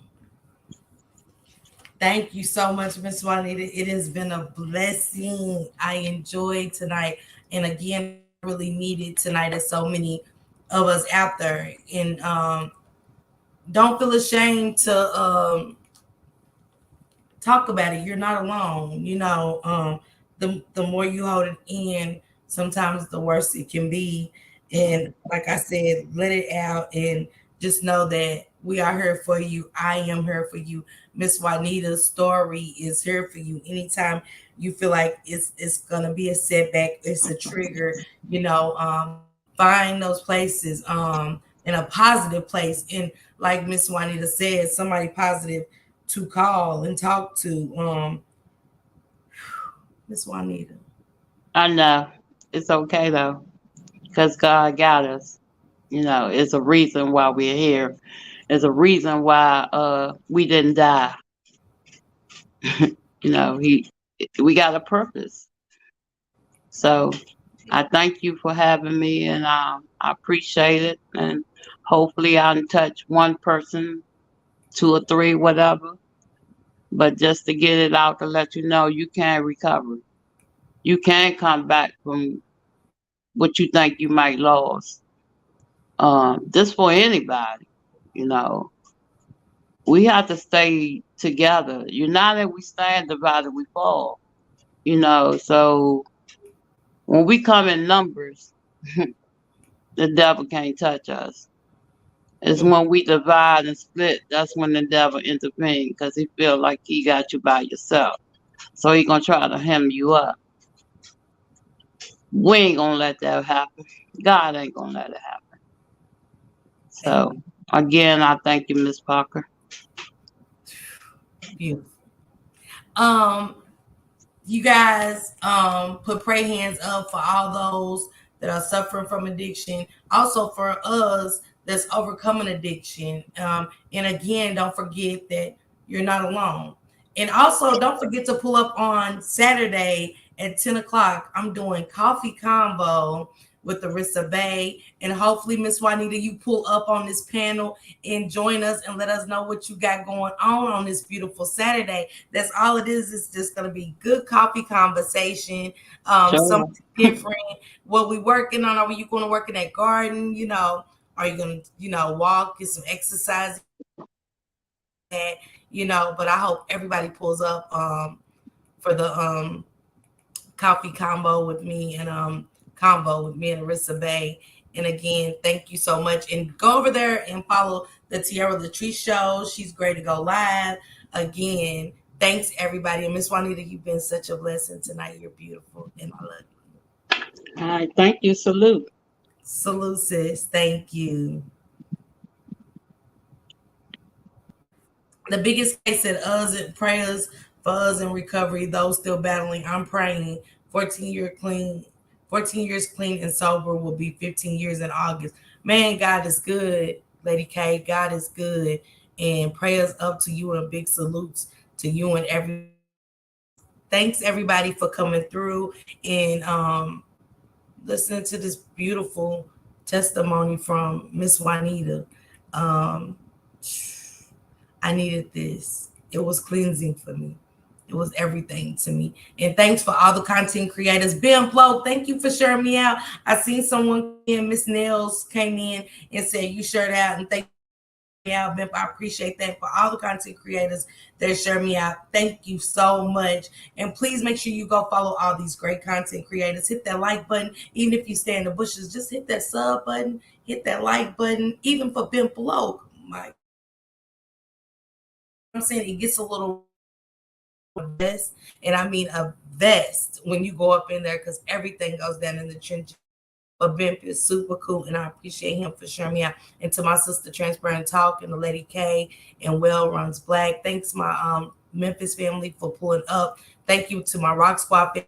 Thank you so much, Miss Juanita. It has been a blessing. I enjoyed tonight. And again, I really needed tonight as so many of us out there. And don't feel ashamed to talk about it. You're not alone. The more you hold it in, sometimes the worse it can be. And like I said, let it out and just know that we are here for you. I am here for you. Miss Juanita's story is here for you. Anytime you feel like it's gonna be a setback, it's a trigger. Find those places in a positive place. And like Miss Juanita said, somebody positive to call and talk to. Miss Juanita. I know it's okay though, because God got us. It's a reason why we're here. There's a reason why we didn't die. He we got a purpose. So I thank you for having me, and I appreciate it. And hopefully, I'll touch one person, two or three, whatever. But just to get it out to let you know, you can recover. You can come back from what you think you might lose. Just for anybody, you know, we have to stay together. United we stand, divided we fall. So when we come in numbers, the devil can't touch us. It's Mm. when we divide and split, that's when the devil intervenes because he feel like he got you by yourself. So he gonna try to hem you up. We ain't gonna let that happen. God ain't gonna let it happen. Thank So again, I thank you, Miss Parker. you. Um, you guys put pray hands up for all those that are suffering from addiction. Also for us that's overcoming addiction. And again, don't forget that you're not alone. And also don't forget to pull up on Saturday at 10 o'clock. I'm doing coffee combo with Arissa Bay. And hopefully, Miss Juanita, you pull up on this panel and join us and let us know what you got going on this beautiful Saturday. That's all it is. It's just going to be good coffee conversation, Sure. something different. What we working on? Are you going to work in that garden? Are you going to, walk, get some exercise? That, but I hope everybody pulls up for the coffee combo with me and Arissa Bay. And again, thank you so much. And go over there and follow the Tierra Latrice show. She's great to go live. Again, thanks everybody. And Miss Juanita, you've been such a blessing tonight. You're beautiful and I love you. All right. Thank you. Salute. Salute, sis. Thank you. The biggest case said us and prayers for us in recovery, those still battling. I'm praying 14 clean, 14 years clean and sober will be 15 years in August. Man, God is good, Lady K. God is good. And prayers up to you and big salutes to you and everybody. thanks everybody for coming through and listening to this beautiful testimony from Miss Juanita. Um, I needed this. It was cleansing for me. It was everything to me. And thanks for all the content creators. Ben Flo, thank you for sharing me out. I seen someone come in, Miss Nails came in and said you shared out, and thank you out, Ben. I appreciate that. For all the content creators that share me out, thank you so much. And please make sure you go follow all these great content creators. Hit that like button. Even if you stay in the bushes, just hit that sub button, hit that like button. Even for Ben Flo, my I'm saying it gets a little vest, and I mean a vest when you go up in there because everything goes down in the trenches. But Ben is super cool, and I appreciate him for sharing me out. And to my sister Transparent Talk and the Lady K and Well Runs Black. Thanks my Memphis family for pulling up. Thank you to my Rock Squad family